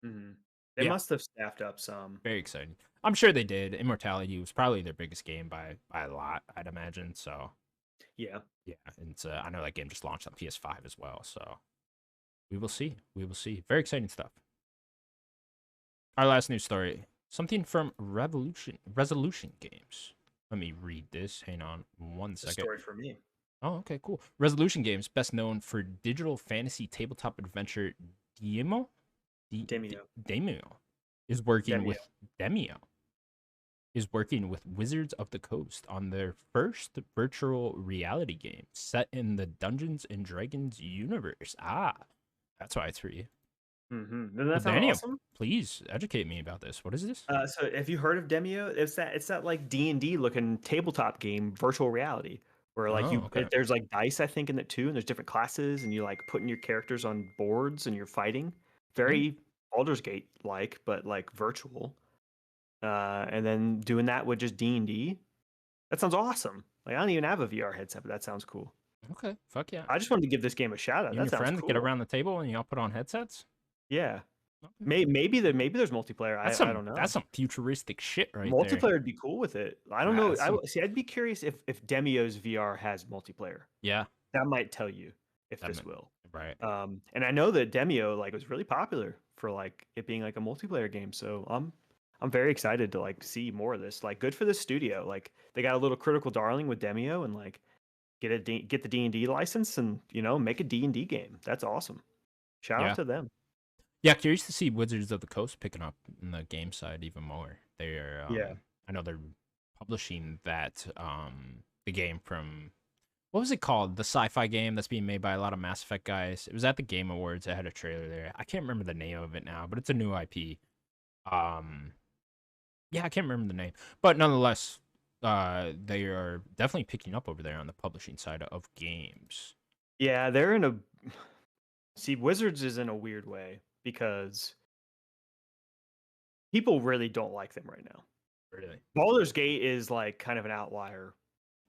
Hmm. They Yeah, must have staffed up some. very exciting. I'm sure they did. Immortality was probably their biggest game by a lot, I'd imagine. So Yeah. yeah, and I know that game just launched on PS5 as well. So we will see. We will see. Very exciting stuff. Our last news story. Something from Resolution Games. Let me read this. Hang on one It's a second. story for me. Oh, okay, cool. Resolution Games, best known for digital fantasy tabletop adventure Demo, Demio. Demio, is working Demio. with Demio is working with Wizards of the Coast on their first virtual reality game set in the Dungeons and Dragons universe. Ah, that's why it's free. Doesn't Well, that sound Daniel, awesome? please educate me about this. What is this? So have you heard of Demio? It's that like D&D looking tabletop game, virtual reality, where like Oh, okay. there's like dice I think in it too, and there's different classes, and you like putting your characters on boards and you're fighting. Yeah. Very Baldur's Gate like, but like virtual. And then doing that with just D&D. That sounds awesome. Like I don't even have a VR headset, but that sounds cool. Okay. Fuck yeah. I just wanted to give this game a shout out. You and That your sounds friends get cool. around the table and y'all put on headsets. Yeah. Okay. Maybe there's multiplayer. I don't know. That's some futuristic shit right there. Multiplayer would be cool with it. I don't Yeah, know. that's some, See. I'd be curious if Demio's VR has multiplayer. yeah. That might tell you if That this meant, will. right. And I know that Demio like was really popular for like it being like a multiplayer game. So I'm very excited to like see more of this. Like, good for this studio. Like, they got a little Critical Darling with Demio, and like get the D&D license, and make a D&D game. That's awesome. Shout out Yeah. to them. Yeah, curious to see Wizards of the Coast picking up in the game side even more. They're Yeah. I know they're publishing that the game from what was it called? The sci-fi game that's being made by a lot of Mass Effect guys. It was at the Game Awards. It had a trailer there. I can't remember the name of it now, but it's a new IP. Um yeah, I can't remember the name. But nonetheless, they are definitely picking up over there on the publishing side of games. Yeah, they're in a see Wizards is in a weird way because people really don't like them right now. Really. Baldur's Gate is like kind of an outlier,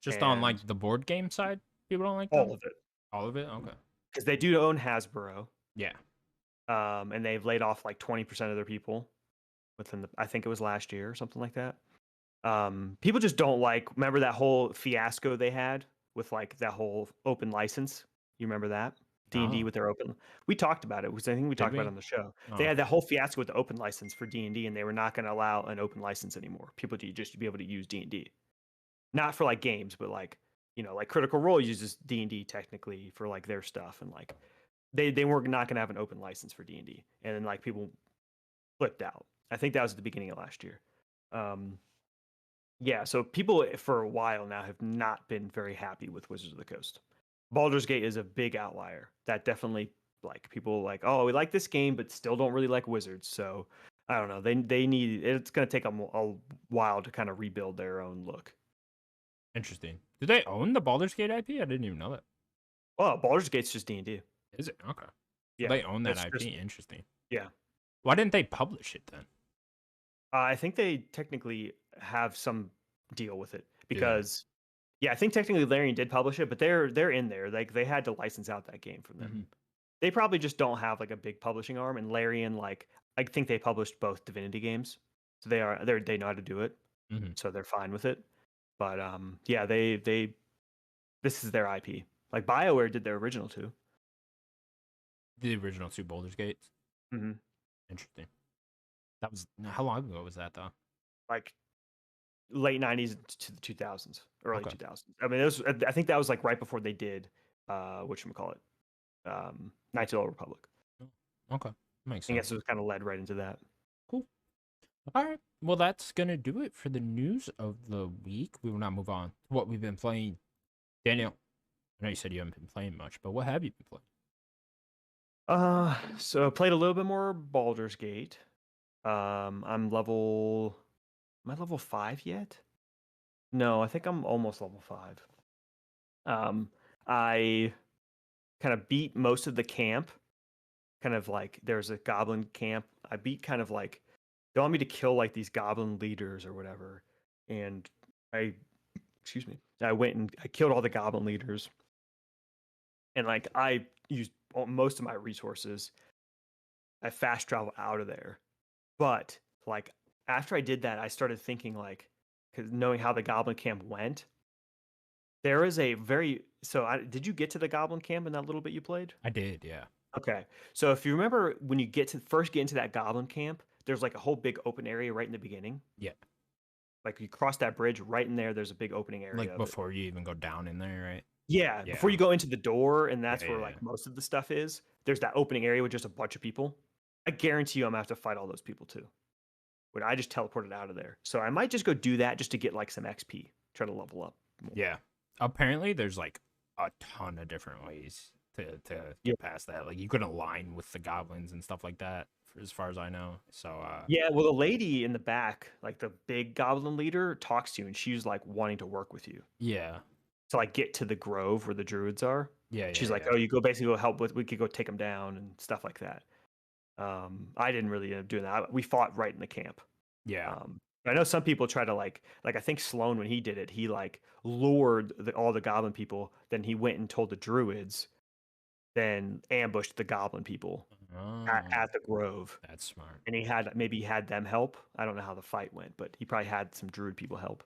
Just on and like the board game side, people don't like them? all of it, All of it? Okay. because they do own Hasbro, Yeah. and they've laid off like 20% of their people within I think it was last year or something like that. People just don't like. Remember that whole fiasco they had with like that whole open license? You remember that D&D Oh, with their open? We talked about it. I think we did talked about it we? on the show. Oh, They had that okay. whole fiasco with the open license for D&D, and they were not going to allow an open license anymore. People to just be able to use D&D, not for like games, but like like Critical Role uses D&D technically for like their stuff, and like they were not going to have an open license for D&D, and then like people flipped out. I think that was at the beginning of last year. Um, yeah, so people for a while now have not been very happy with Wizards of the Coast. Baldur's Gate is a big outlier. That definitely like people like, oh, we like this game, but still don't really like Wizards. So I don't know. They need it's going to take a while to kind of rebuild their own look. Interesting. Do they own the Baldur's Gate IP? I didn't even know that. Well, Baldur's Gate's just D&D. Is it? Okay. So Yeah, they own that it's IP. just Interesting. yeah. Why didn't they publish it then? I think they technically have some deal with it Do they? because yeah, I think technically Larian did publish it, but they're in there. Like they had to license out that game from them. Mm-hmm. They probably just don't have like a big publishing arm. And Larian, like I think they published both Divinity games, so they know how to do it, Mm-hmm. so they're fine with it. But yeah, they this is their IP. Like BioWare did their original too. The original two Baldur's Gates. Hmm. Interesting. That was how long ago was that though? Like late '90s to the 2000s, early Okay. 2000s. I mean, it was. I think that was like right before they did whatchamacallit, Knights of the Old Republic. Oh, okay. Makes I guess sense. it was kind of led right into that. Cool. All right. Well, that's gonna do it for the news of the week. We will now move on to what we've been playing. Daniel, I know you said you haven't been playing much, but what have you been playing? So I played a little bit more Baldur's Gate. I'm level. Am I level 5 yet? No, I think I'm almost level 5. I kind of beat most of the camp. Kind of like there's a goblin camp. I beat kind of like they want me to kill like these goblin leaders or whatever, and I excuse me. I went and I killed all the goblin leaders, and like I used most of my resources. I fast traveled out of there, but like after I did that, I started thinking like, because knowing how the goblin camp went, there is a very did you get to the goblin camp in that little bit you played? I did, yeah. Okay. So if you remember when you first get into that goblin camp, there's like a whole big open area right in the beginning. Yeah. Like you cross that bridge right in there, there's a big opening area Like of it. before you even go down in there, right? Yeah, Yeah. before you go into the door, and that's where Yeah. like most of the stuff is. There's that opening area with just a bunch of people. I guarantee you I'm gonna have to fight all those people too. But I just teleported out of there. So I might just go do that just to get like some XP, try to level up more. Yeah. Apparently there's like a ton of different ways to get past that. Like you can align with the goblins and stuff like that, as far as I know. So Yeah, well the lady in the back, like the big goblin leader, talks to you and she's like wanting to work with you. yeah. To like get to the grove where the druids are. Yeah, She's yeah, like, yeah. "Oh, you go basically go help with. We could go take them down and stuff like that." I didn't really end up doing that. We fought right in the camp. Yeah. I know some people try to like I think Sloan when he did it, he like lured all the goblin people. Then he went and told the druids, then ambushed the goblin people at the grove. That's smart. And he had them help. I don't know how the fight went, but he probably had some druid people help.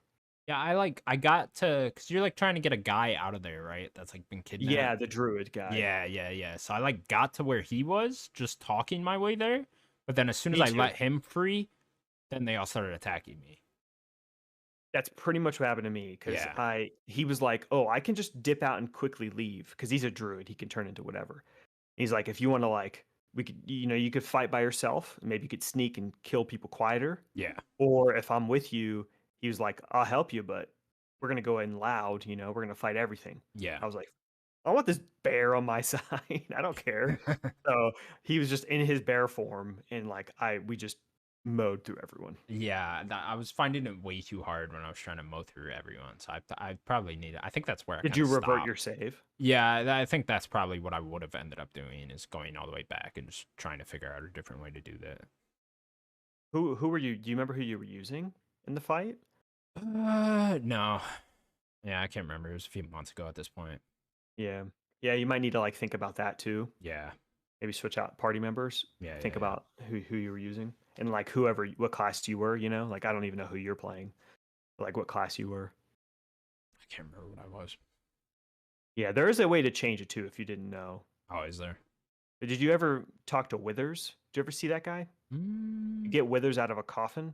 Yeah, I got to, because you're like trying to get a guy out of there, right? That's like been kidnapped. Yeah, the druid guy. Yeah. So I like got to where he was, just talking my way there. But then as soon as Me I too. let him free, then they all started attacking me. That's pretty much what happened to me because Yeah. he was like, "Oh, I can just dip out and quickly leave because he's a druid. He can turn into whatever." He's like, "If you want to like, we could, you could fight by yourself. Maybe you could sneak and kill people quieter. Yeah. Or if I'm with you," he was like, "I'll help you, but we're gonna go in loud. We're gonna fight everything." Yeah. I was like, "I want this bear on my side. I don't care." So he was just in his bear form, and like we just mowed through everyone. Yeah, I was finding it way too hard when I was trying to mow through everyone. So I probably need it. I think that's where I Did kind you of revert stopped. your save? Yeah, I think that's probably what I would have ended up doing, is going all the way back and just trying to figure out a different way to do that. Who were you? Do you remember who you were using in the fight? No. Yeah, I can't remember. It was a few months ago at this point. Yeah. Yeah, you might need to like think about that too. Yeah. Maybe switch out party members. Yeah. Think Yeah. about who you were using and like what class you were, Like I don't even know who you're playing. Like what class you were. I can't remember what I was. Yeah, there is a way to change it too if you didn't know. Oh, is there? But did you ever talk to Withers? Did you ever see that guy? You get Withers out of a coffin?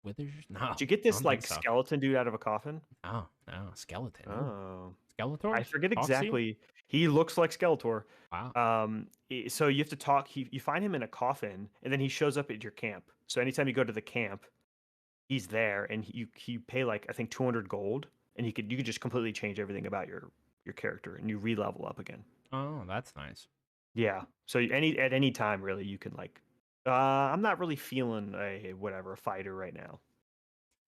Withers? No. Did you get I this don't like think so. skeleton dude out of a coffin? Oh, no. Skeleton. Ooh. Oh. Skeletor? I forget Talks to you? exactly. He looks like Skeletor. Wow. So you have to talk. You find him in a coffin, and then he shows up at your camp. So anytime you go to the camp, he's there, and you pay like I think 200 gold, and you could just completely change everything about your character, and you re-level up again. Oh, that's nice. Yeah. So at any time really, you can like. I'm not really feeling a fighter right now.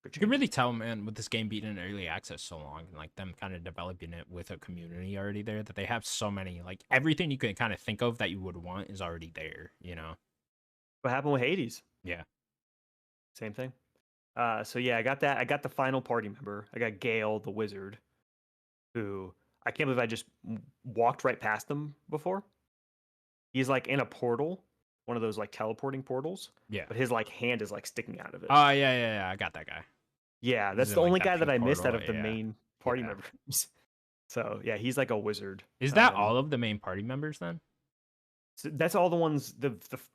You can really tell, man, with this game being in early access so long, and like them kind of developing it with a community already there, that they have so many, like everything you can kind of think of that you would want is already there, What happened with Hades? Yeah. Same thing. So yeah, I got that. I got the final party member. I got Gale, the wizard, who I can't believe I just walked right past him before. He's like in a portal, one of those like teleporting portals. Yeah. But his like hand is like sticking out of it. Oh, yeah. I got that guy. Yeah, that's He's the in, like, only that guy that pink I missed out portal, of the yeah. main party Yeah. members. So yeah, he's like a wizard. Is that all of the main party members then? So that's all the ones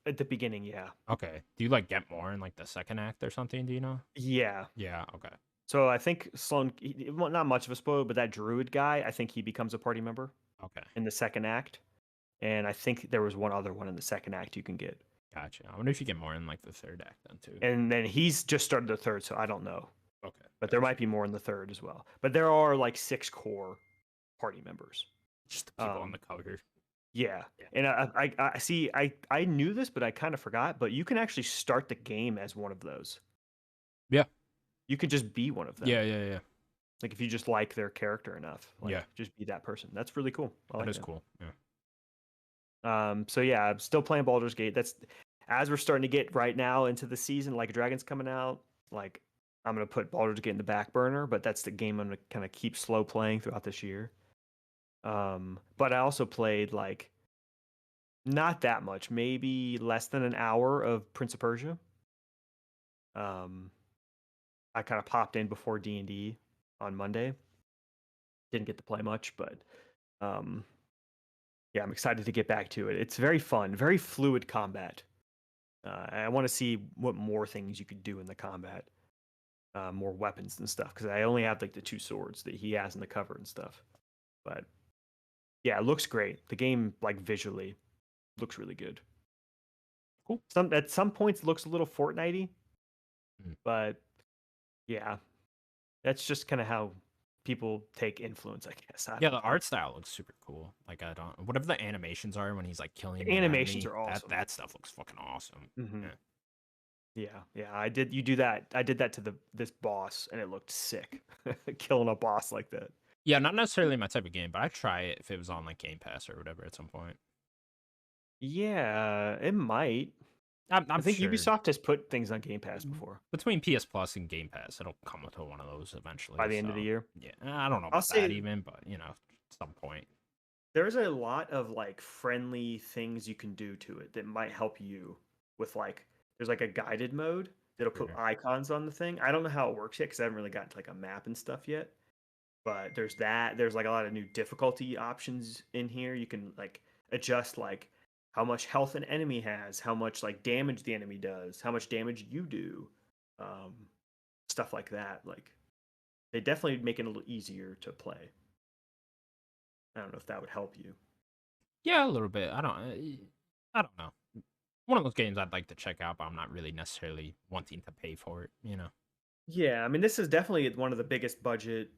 at the beginning. Yeah. Okay. Do you like get more in like the second act or something? Do you know? Yeah. Yeah. Okay. So I think Sloan, well, not much of a spoiler, but that druid guy, I think he becomes a party member Okay. in the second act. And I think there was one other one in the second act you can get. Gotcha. I wonder if you get more in like the third act then too. And then he's just started the third, so I don't know. Okay. But there might be more in the third as well. But there are like 6 core party members. Just the people on the cover. Yeah. And I see, I knew this, but I kind of forgot. But you can actually start the game as one of those. Yeah. You could just be one of them. Yeah. Like if you just like their character enough. Like, Yeah. just be that person. That's really cool. That is cool. Yeah. So yeah, I'm still playing Baldur's Gate. That's as we're starting to get right now into the season, like Dragon's coming out. Like I'm gonna put Baldur's Gate in the back burner, but that's the game I'm gonna kind of keep slow playing throughout this year. But I also played like not that much, maybe less than an hour of Prince of Persia. Um, I kind of popped in before D&D on Monday. Didn't get to play much, but um, yeah, I'm excited to get back to it. It's very fun, very fluid combat. I want to see what more things you could do in the combat, more weapons and stuff. Because I only have like the 2 swords that he has in the cover and stuff. But yeah, it looks great. The game, like visually, looks really good. Cool. At some points, it looks a little Fortnite-y, Mm. but yeah, that's just kind of how people take influence, I guess. I Yeah, don't the know. art style looks super cool. Like I don't whatever the animations are when he's like killing The the animations enemy, are awesome. that stuff looks fucking awesome. Hmm. Yeah. Yeah. I did. You do that. I did that to this boss, and it looked sick. Killing a boss like that. Yeah, not necessarily my type of game, but I'd try it if it was on like Game Pass or whatever at some point. Yeah, it might. I I'm think sure Ubisoft has put things on Game Pass before between PS Plus and Game Pass, it'll come to one of those eventually. by the end of the So year. yeah, I don't know I'll about that say even, but at some point. there's a lot of like friendly things you can do to it that might help you with like there's like a guided mode that'll put Sure. icons on the thing. I don't know how it works yet because I haven't really gotten to like a map and stuff yet. But there's that. There's like a lot of new difficulty options in here. You can like adjust like how much health an enemy has, how much like damage the enemy does, how much damage you do, um, stuff like that. Like they definitely make it a little easier to play. I don't know if that would help you. Yeah, a little bit. I don't know. One of those games I'd like to check out, but I'm not really necessarily wanting to pay for it. Yeah, I mean, this is definitely one of the biggest budget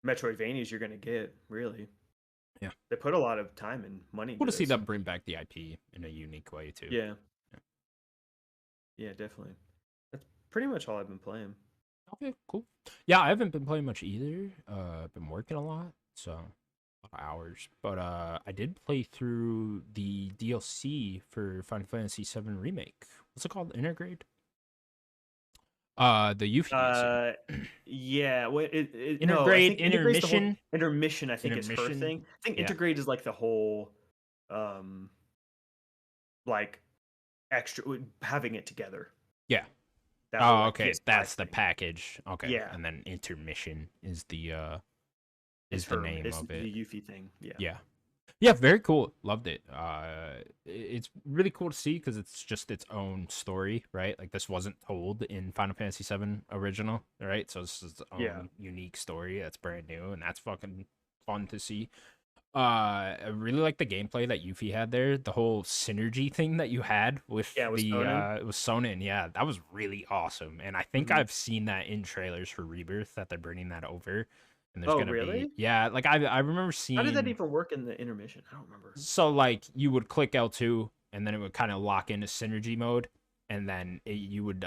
Metroidvanias you're gonna get. Really, Yeah. they put a lot of time and money Cool into to see this. them bring back the IP in a unique way too. Yeah, Yeah. yeah, definitely. That's pretty much all I've been playing. Okay, cool. Yeah, I haven't been playing much either. I've been working a lot, so a lot of hours. But I did play through the DLC for Final Fantasy VII Remake. What's it called? Intergrade? The Yuffie DLC. Uh, yeah. Well, no, I Intergrade, think integrate's the whole intermission, intermission. I think is her intermission. thing. I think Yeah, integrate is like the whole, um, like extra having it together. yeah. That whole Oh, like okay. PS5 That's the thing. package. Okay, Yeah, and then intermission is the is is the her name is of the it. Yuffie thing. Yeah. Yeah. Yeah, very cool. Loved it. It's really cool to see because it's just its own story, right? Like this wasn't told in Final Fantasy VII original, right? So this is its Yeah. own unique story that's brand new, and that's fucking fun to see. I really like the gameplay that Yuffie had there. The whole synergy thing that you had with Yeah, it was the Sonnen. with Sonnen, yeah, that was really awesome. And I think Hmm. I've seen that in trailers for Rebirth that they're bringing that over. And there's Oh, gonna be really? yeah, like I remember How did that seeing even work in the intermission? I don't remember. so like you would click L2 and then it would kind of lock into synergy mode and then you would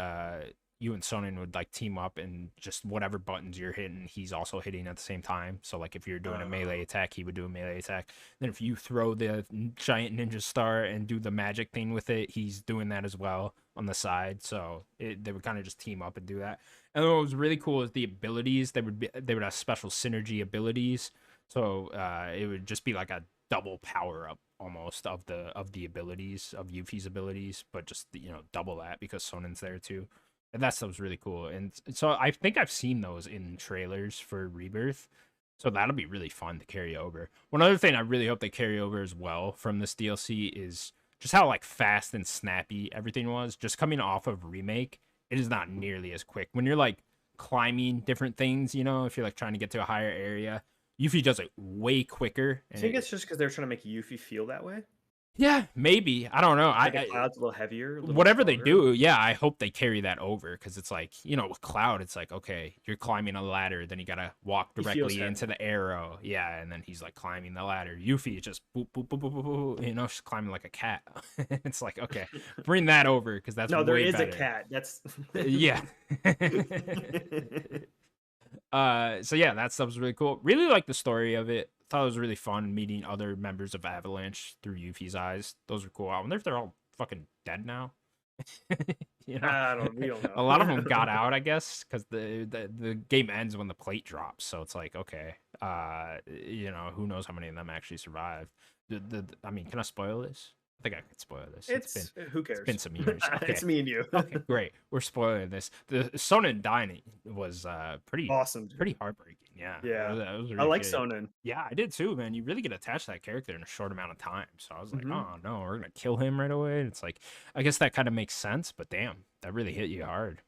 you and Sonnen would like team up and just whatever buttons you're hitting he's also hitting at the same time. So like if you're doing a melee attack, he would do a melee attack. Then if you throw the giant ninja star and do the magic thing with it, he's doing that as well on the side. So they would kind of just team up and do that. And what was really cool is the abilities. They would have special synergy abilities. So it would just be like a double power up almost of the abilities of Yuffie's abilities, but just double that because Sonen's there too. And that stuff's really cool. And so I think I've seen those in trailers for Rebirth. So that'll be really fun to carry over. One other thing I really hope they carry over as well from this DLC is just how like fast and snappy everything was. Just coming off of Remake, it is not nearly as quick. When you're like climbing different things, if you're like trying to get to a higher area, Yuffie does it way quicker. I And think it's just because they're trying to make Yuffie feel that way. yeah, maybe. I don't know. Like a Cloud's a little heavier, a little Whatever they stronger. do, yeah, I hope they carry that over because it's like, with Cloud, it's like, okay, you're climbing a ladder, then you gotta walk He feels directly into heavy. the arrow. Yeah, and then he's like climbing the ladder. Yuffie is just boop, boop, boop, boop, boop, boop, she's climbing like a cat. It's like, okay, bring that over because that's No, there way is a better. cat. That's Yeah. So yeah, that stuff's really cool. Really like the story of it. Thought it was really fun meeting other members of Avalanche through Yuffie's eyes. Those are cool. I wonder if they're all fucking dead now. You know, I don't. We don't a lot of them got know. out, I guess, because the game ends when the plate drops. So it's like, okay, who knows how many of them actually survived? I mean, can I spoil this? I think I could spoil this. It's who It's been cares? some years. Okay, It's me and you. okay, great. We're spoiling this. The Sonnen dying was Awesome, pretty dude. heartbreaking. Yeah, Yeah, that was I really like good. Sonnen. Yeah, I did too, man. You really get attached to that character in a short amount of time. So I was like, Hmm. oh no, we're gonna kill him right away. And it's like, I guess that kind of makes sense, but damn, that really hit you hard.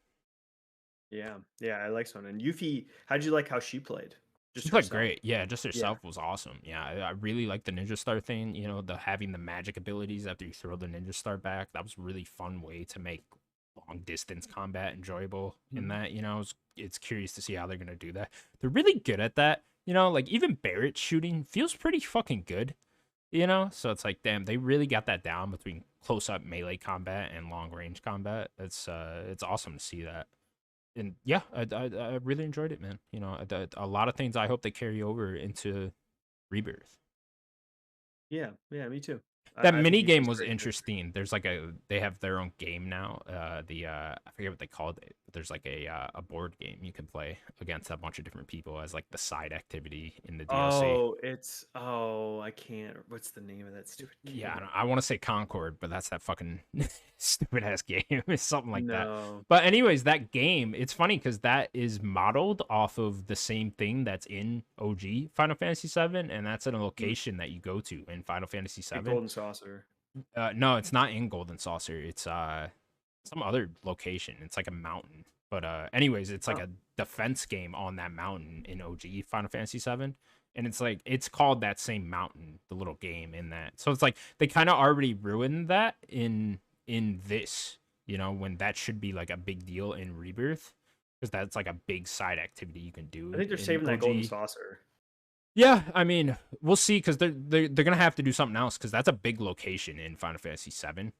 Yeah, yeah, I like Sonnen. Yuffie, how'd you like how she played? Just She's like herself. great. Yeah, just Yeah. herself was awesome. Yeah, I really like the ninja star thing. You know, the having the magic abilities after you throw the ninja star back. That was a really fun way to make long distance combat enjoyable. In Mhm. that, it's curious to see how they're gonna do that. They're really good at that. You know, like even Barrett shooting feels pretty fucking good. You know, so it's like, damn, they really got that down between close up melee combat and long range combat. It's awesome to see that. And yeah, I really enjoyed it, man. A lot of things I hope they carry over into Rebirth. Yeah, yeah, me too. That I think mini game Yuffie's a was great character. interesting. They have their own game now. I forget what they called it, but there's like a board game you can play against a bunch of different people as like the side activity in the DLC. I can't. What's the name of that stupid Yeah, game? I want to say Concord, but that's that fucking stupid ass game. It's something like that. No. But anyways, that game, it's funny because that is modeled off of the same thing that's in OG Final Fantasy VII, and that's in a Mm, location that you go to in Final Fantasy the VII. Golden Saucer. No, it's not in Golden Saucer. It's some other location. It's like a mountain. But anyways, it's like Oh, a defense game on that mountain in OG Final Fantasy VII. And it's like it's called that same mountain, the little game in that. So it's like they kind of already ruined that in this, when that should be like a big deal in Rebirth, because that's like a big side activity you can I do think they're in saving that Golden OG. Saucer. Yeah, I mean, we'll see because they're gonna have to do something else because that's a big location in Final Fantasy VII.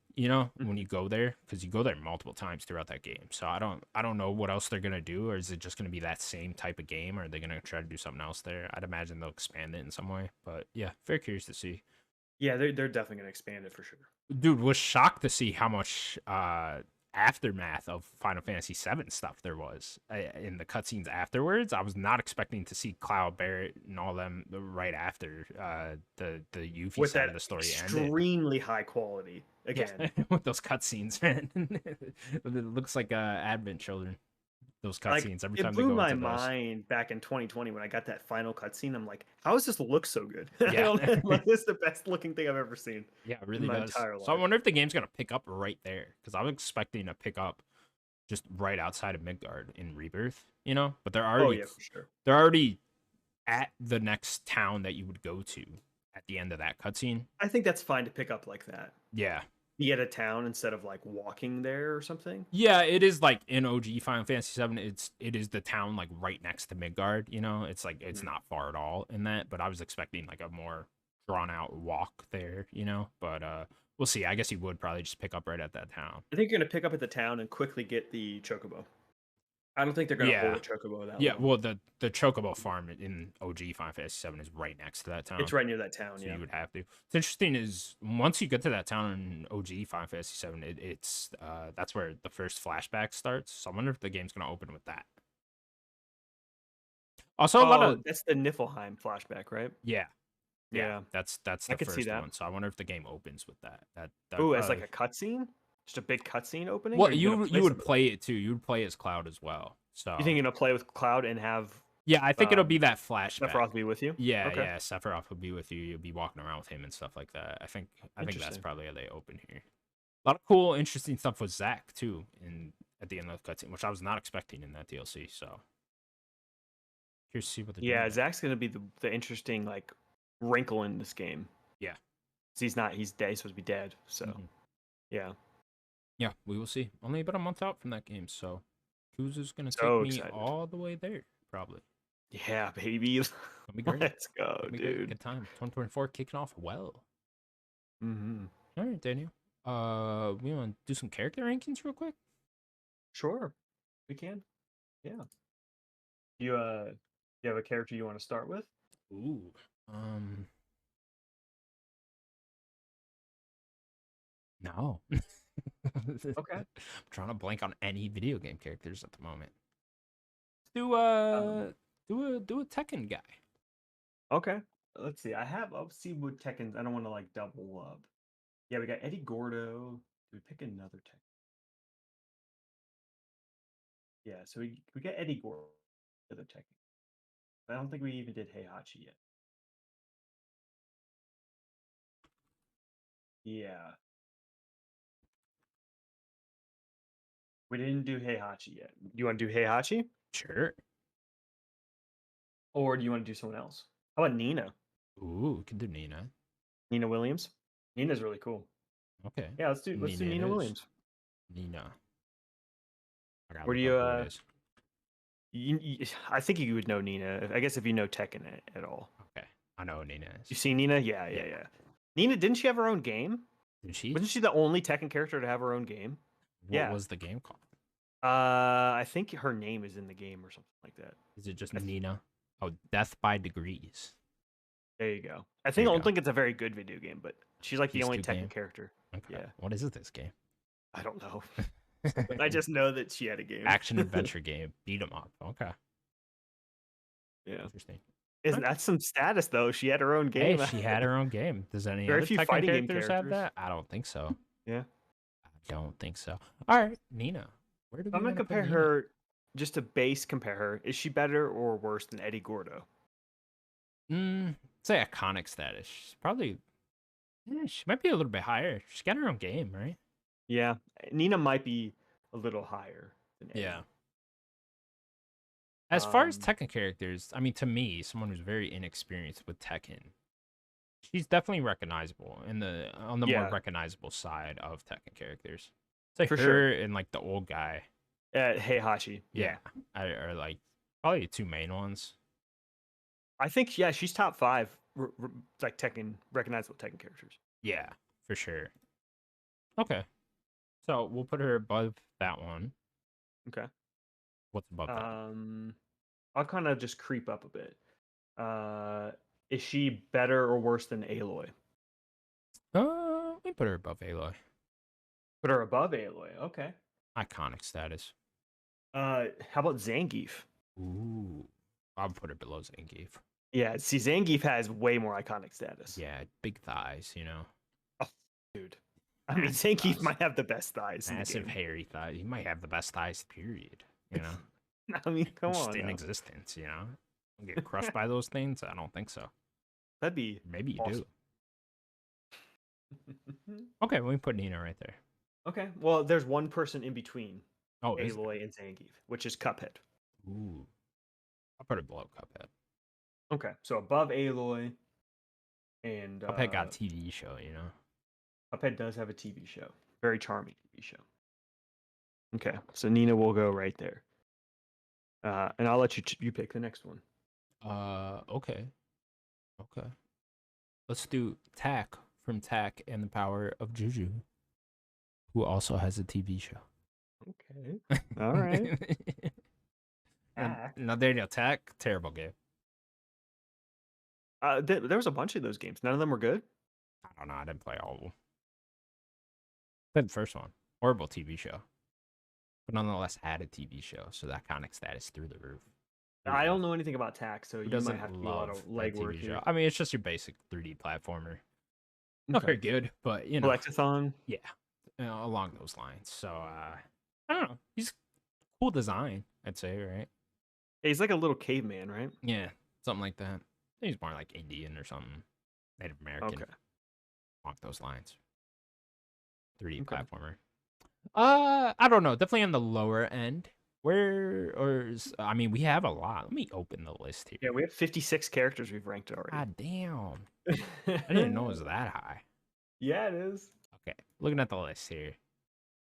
When Mhm. you go there, because you go there multiple times throughout that game. So I don't know what else they're gonna do, or is it just gonna be that same type of game, or are they gonna try to do something else there? I'd imagine they'll expand it in some way. But yeah, very curious to see. Yeah, they're definitely gonna expand it for sure. Dude, was shocked to see how much aftermath of Final Fantasy VII stuff there was in the cutscenes afterwards. I was not expecting to see Cloud Barrett and all them right after the Yuffie With side that of the story ended. extremely high quality Yeah, again. with those cutscenes, man, it looks like Advent children. Those Like cutscenes every it time they blew go my into those. mind back in 2020 when I got that final cutscene. I'm like, how does this look so good? I Yeah, don't like this is the best looking thing I've ever seen yeah, it in really my does. entire So I life. wonder if the game's gonna pick up right there because I was expecting to pick up just right outside of Midgard in Rebirth, but Oh yeah, for sure. they're already at the next town that you would go to at the end of that cutscene. I think that's fine to pick up like that. Yeah. Be at a town instead of like walking there or something. Yeah, it is like in OG Final Fantasy 7, it is the town like right next to Midgard, It's like it's Mhm. not far at all in that, but I was expecting like a more drawn out walk there, but we'll see. I guess you would probably just pick up right at that town. I think you're gonna pick up at the town and quickly get the chocobo. I don't think they're gonna hold Yeah. a chocobo that Yeah, long. well, the Chocobo farm in OG Final Fantasy 7 is right next to that It's town. right near that town. So Yeah, you would have to. What's interesting is once you get to that town in OG Final Fantasy 7, it's that's where the first flashback starts. So I wonder if the game's gonna open with that. Also, a lot oh, of that's the Niflheim flashback, right? yeah, yeah, Yeah, that's I the could see first that. one. So I wonder if the game opens with that. Ooh, as like a cutscene, just a big cutscene opening, or Well, are you gonna you play would some of it? play it too. You would play as Cloud as well. You So think you're gonna play with Cloud and have yeah, I think it'll be um, that flashback. Sephiroth be with you? Yeah, Okay, yeah, Sephiroth will be with you. You'll be walking around with him and stuff like that. I think that's interesting. probably how they open here. A lot of cool, interesting stuff with Zack too, in at the end of the cutscene, which I was not expecting in that DLC. So curious to see what they're doing Yeah, there. Zack's gonna be the interesting like wrinkle in this game. Yeah, 'Cause he's not. He's dead. He's supposed to be dead. So hmm yeah, yeah, we will see. Only about a month out from that game, so Kuzu's gonna take so me excited. all the way there. Probably Yeah, baby. gonna be great. Let's go, Gonna be great. dude. Good time. 2024 kicking off well. Hmm. All right, Daniel. We want to do some character rankings real quick. Sure, we can. Yeah. You have a character you want to start with? Ooh. Um. No. Okay. I'm trying to blank on any video game characters at the moment. Do Um, do a Tekken guy. okay. Let's see. I'll see what Tekkens. I don't want to like double up. Yeah, we got Eddie Gordo. Do we pick another Tekken? Yeah, so we got Eddie Gordo, the Tekken. I don't think we even did Heihachi yet. Yeah, we didn't do Heihachi yet. Do you want to do Heihachi, Sure. or do you want to do someone else? How about Nina? Ooh, we can do Nina. Nina Williams. Nina's really cool. Okay. Yeah, let's do Nina it Nina is. Williams. Nina. I gotta Where do look you up who it is. I think you would know Nina. I guess if you know Tekken at all. Okay. I know who Nina You is. see Nina? Yeah, Yeah. yeah, yeah. Nina, didn't she have her own game? Did she? Wasn't she the only Tekken character to have her own game? What Yeah. was the game called? I think her name is in the game or something like that. Is it just I th- Nina? Oh, Death by Degrees. There you go. There I you don't go. think it's a very good video game, but she's like the These only two Tekken game. character. Okay. Yeah. What is it? This game? I don't know. But I just know that she had a game. Action adventure game. Beat 'em up. Okay. Yeah. Interesting. Isn't that some status though? She had her own Hey, game. she had her own game. Does any Very other few Tekken fighting game characters have characters. that? I don't think so. Yeah. I don't think so. All right, Nina. Where do we I'm gonna want to put compare Nina? her just to base compare her. Is she better or worse than Eddie Gordo? Say iconic status. She's probably. She might be a little bit higher. She's got her own game, right? Yeah. Nina might be a little higher than Eddie. Yeah. As far as Um, Tekken characters, I mean, to me, someone who's very inexperienced with Tekken, she's definitely recognizable on the more Yeah. recognizable side of Tekken characters. It's like For her sure. and like the old guy. Heihachi. Yeah, are like probably the two main ones. I think she's top 5 like Tekken recognizable Tekken characters. Yeah, for sure. Okay, so we'll put her above that one. Okay. What's above that? I'll kind of just creep up a bit. Is she better or worse than Aloy? We put her above Aloy. Put her above Aloy. Okay. Iconic status. How about Zangief? Ooh, I'll put her below Zangief. Yeah, see, Zangief has way more iconic status. Yeah, big thighs, you know. Oh, dude. I mean, Massive Zangief thighs. might have the best thighs. Massive in the hairy thighs. He might have the best thighs, period. You know, game. I mean, come just on. in Now. existence. You know, get crushed by those things. I don't think so. That'd be Maybe you awesome. do. Okay, we put Nina right there. Okay. Well, there's one person in between Oh, is there? Aloy and Zangief, which is Cuphead. Ooh, I'll put it below Cuphead. Okay, so above Aloy, and Cuphead got a TV show. You know. Cuphead does have a TV show, very charming TV show. Okay, so Nina will go right there, and I'll let you pick the next one. Okay. Okay. Let's do Tak from Tak and the Power of Juju, who also has a TV show. Okay, all right. No, there you go. Tak, terrible game. There was a bunch of those games. None of them were good. I don't know. I didn't play all of them. Played the first one. Horrible TV show. But nonetheless had a TV show, so that iconic status through the roof. I don't know anything about TAC, so Who you doesn't might have to do a lot love of that legwork TV here. show? I mean, it's just your basic 3D platformer. Not very good, but you know, Collectathon. yeah, along those lines. So I don't know. He's cool design, I'd say, right? He's like a little caveman, right? Yeah, something like that. He's more like Indian or something, Native American. Okay. Along those lines. 3D Okay. platformer. I don't know. Definitely on the lower end. I mean, we have a lot. Let me open the list here. Yeah, we have 56 characters we've ranked already. God damn. I didn't know it was that high. Yeah, it is. Okay, looking at the list here.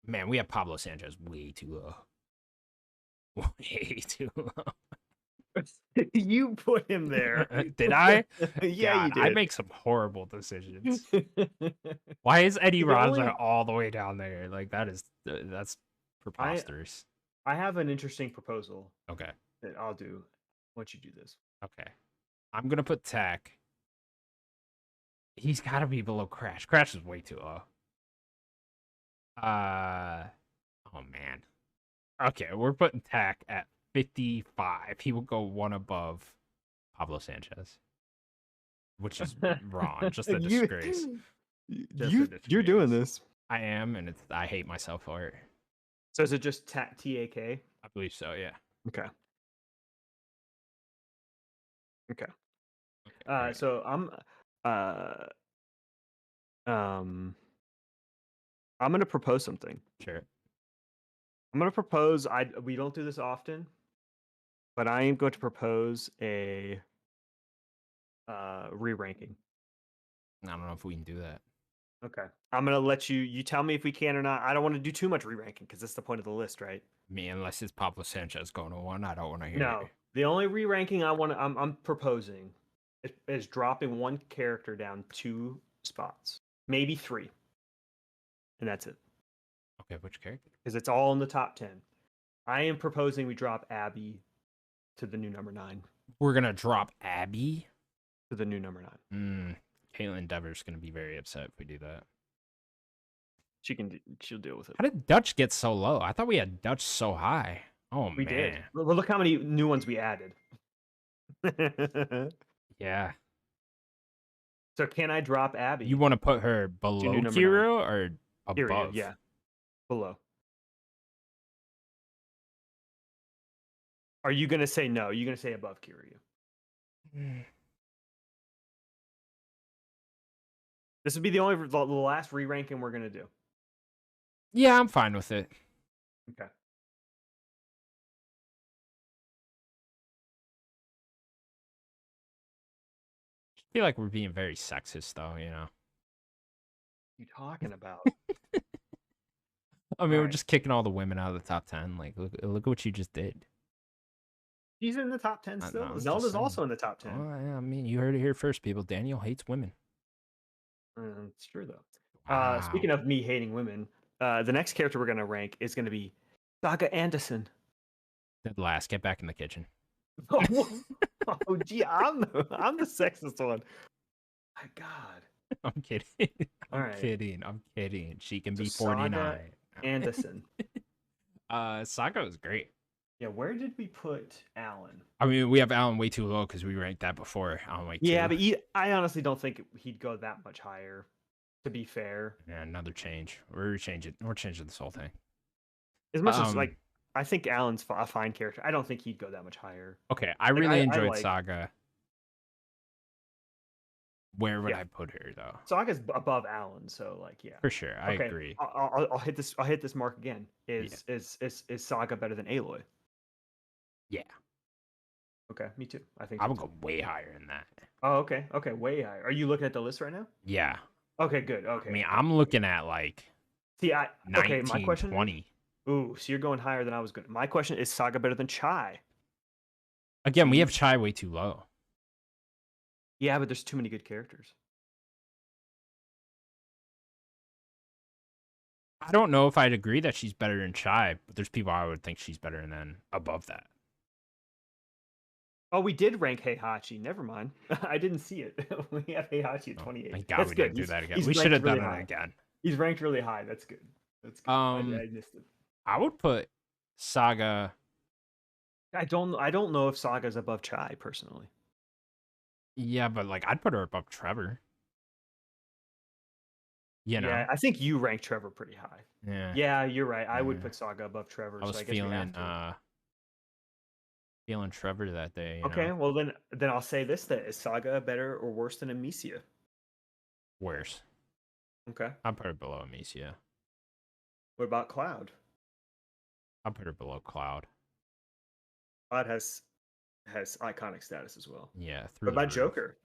Man, we have Pablo Sanchez way too low. Way too low. You put him there. Did I? Yeah, God, you I did. make some horrible decisions. Why is Eddie The only- Raza all the way down there? Like that's preposterous. I have an interesting proposal Okay. that I'll do once you do this. Okay. I'm gonna put Tech. He's gotta be below Crash. Crash is way too low. Uh, oh man. Okay, we're putting Tack at 55. He will go one above Pablo Sanchez, which is wrong. Just a you, disgrace. Just a you're doing disgrace. this. I am, and I hate myself for it. So is it just TAK? I believe so. Yeah. Okay. Okay. Okay. Great. So uh um I'm gonna propose something. Sure. I'm gonna propose. We don't do this often, but I am going to propose a re-ranking. I don't know if we can do that. Okay. I'm gonna let you tell me if we can or not. I don't want to do too much re-ranking because that's the point of the list, right? Me, unless it's Pablo Sanchez going to one, I don't want to hear No. it. The only re-ranking I'm proposing is dropping one character down 2 spots, maybe 3, and that's it. Okay, which character? Because it's all in the top 10. I am proposing we drop Abby to the new number 9. We're gonna drop Abby To the new number 9. Caitlin Dever's gonna be very upset if we do that. She'll deal with it. How did Dutch get so low? I thought we had Dutch so high. Oh We man. did. Well, look how many new ones we added. Yeah. So can I drop Abby? You want to put her below number Kiro or above? Period, yeah. Below. Are you gonna say no? Are you gonna say above Kiryu? This would be the last re-ranking we're gonna do. Yeah, I'm fine with it. Okay. I feel like we're being very sexist, though. You know. What are you talking about? I mean, we're just kicking all the women out of the top 10. Like, look at what you just did. She's in the top 10 still. No, Zelda's also in the top 10. Oh, yeah, I mean, you heard it here first, people. Daniel hates women. It's true though. Wow. Speaking of me hating women, the next character we're gonna rank is gonna be Saga Anderson. Dead last. Get back in the kitchen. Oh, gee, I'm the sexist one. My God. I'm kidding. I'm kidding. She can be 49. Saga Anderson. Saga was great. Yeah, where did we put Alan? I mean, we have Alan way too low because we ranked that before. Alan way too. Yeah, but I honestly don't think he'd go that much higher. To be fair. Yeah, another change. We're changing this whole thing. As much as like, I think Alan's a fine character. I don't think he'd go that much higher. Okay, I really enjoyed Saga. Where would I put her though? Saga's above Alan, so like, yeah, for sure. I agree. I'll hit this. I'll hit this mark again. Is Saga better than Aloy? Yeah. Okay, me too. I think I would go way higher than that. Oh, okay. Okay, way higher. Are you looking at the list right now? Yeah. Okay, good. Okay. I mean, I'm looking at like. See, 19, my question. 20. Ooh, so you're going higher than I was going. My question is Saga better than Chai? Again, we have Chai way too low. Yeah, but there's too many good characters. I don't know if I'd agree that she's better than Chai, but there's people I would think she's better than above that. Oh, we did rank Heihachi. Never mind. I didn't see it. We have Heihachi at 28. Thank God That's we good. didn't do that again. He's We should have really done high. it again. He's ranked really high. That's good. That's good. I missed it. I would put Saga. I don't know if Saga's above Chai personally. Yeah, but like I'd put her above Trevor. You know? Yeah, I think you rank Trevor pretty high. Yeah. Yeah, you're right. I would put Saga above Trevor. I was so I guess feeling Trevor that day. Okay, know? well then I'll say this: then is Saga better or worse than Amicia? Worse. Okay. I'd put her below Amicia. What about Cloud? I'd put her below Cloud. Cloud has iconic status as well. Yeah. What about Joker?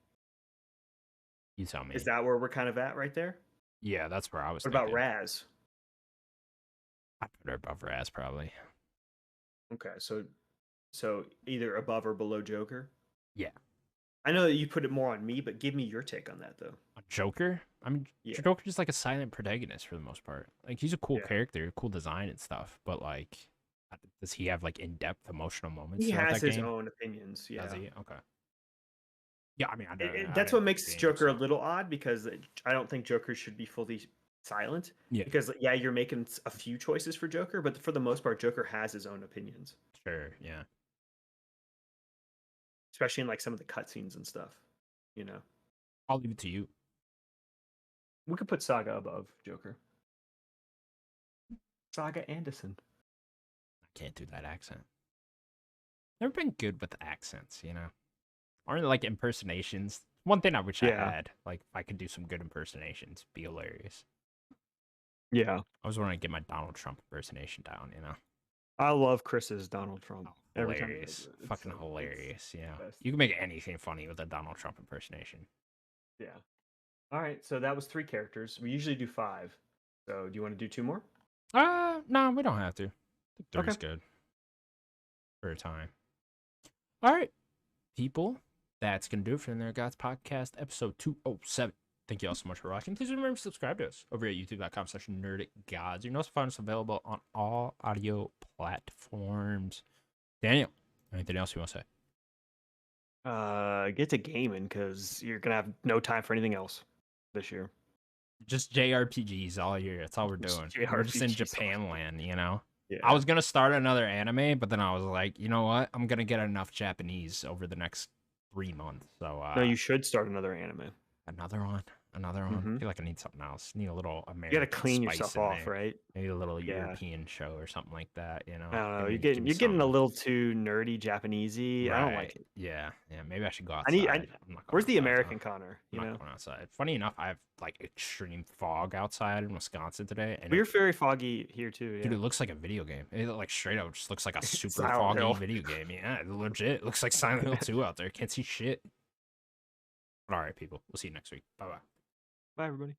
You tell me. Is that where we're kind of at right there? Yeah, that's where I was. What about Raz? I'd put her above Raz probably. Okay, so either above or below Joker? Yeah. I know that you put it more on me, but give me your take on that though. Joker? I mean, Joker's just like a silent protagonist for the most part. Like he's a cool character, cool design and stuff, but like, does he have like in-depth emotional moments? He has his own opinions. Yeah. Does he? Okay. Yeah, I mean, that's what makes Joker a little odd because I don't think Joker should be fully silent Yeah, because yeah, you're making a few choices for Joker, but for the most part, Joker has his own opinions, sure, yeah. especially in like some of the cutscenes and stuff. You know, I'll leave it to you. we could put Saga above Joker. Saga Anderson. I can't do that accent. Never been good with accents, you know. Or like impersonations. One thing I wish I Yeah, had, like if I could do some good impersonations, be hilarious. yeah. I was wanting to get my Donald Trump impersonation down, you know. I love Chris's Donald Trump Oh, every time he does hilarious. it. It's Fucking so hilarious, you know. the best. You can make anything funny with a Donald Trump impersonation. Yeah. All right, so that was 3 characters. We usually do 5. So do you want to do 2 more? No, we don't have to. I think Okay. three's good for a time. All right, people. That's going to do it for the Nerd Gods Podcast, episode 207. Thank you all so much for watching. Please remember to subscribe to us over at youtube.com/nerdicgods. You can also find us available on all audio platforms. Daniel, anything else you want to say? Get to gaming because you're gonna have no time for anything else this year. Just JRPGs all year. That's all we're Just doing. We're just in JRPGs all Japan year. land, you know? I Yeah. was going to start another anime, but then I was like, you know what? I'm going to get enough Japanese over the next 3 months. So, No, you should start another anime. another one. Another one. I Mhm. feel like I need something else. Need a little You gotta American clean spice yourself in off, there. right? Maybe a little Yeah. European show or something like that, you know? I don't know. Give You're me getting a something. little too nerdy Japanesey. I don't like Right. it. Yeah. Yeah. Maybe I should go I need. outside. I'm not going Where's the outside though. American Connor? I'm You not know. going outside. Funny enough, I have like extreme fog outside in Wisconsin today, and We're very foggy here too. dude, Yeah. it looks like a video game. It like straight up just looks like a super Silent foggy Hill. video game. Yeah, legit. It looks like Silent Hill 2 out there. Can't see shit. But all right, people. We'll see you next week. Bye bye. Bye, everybody.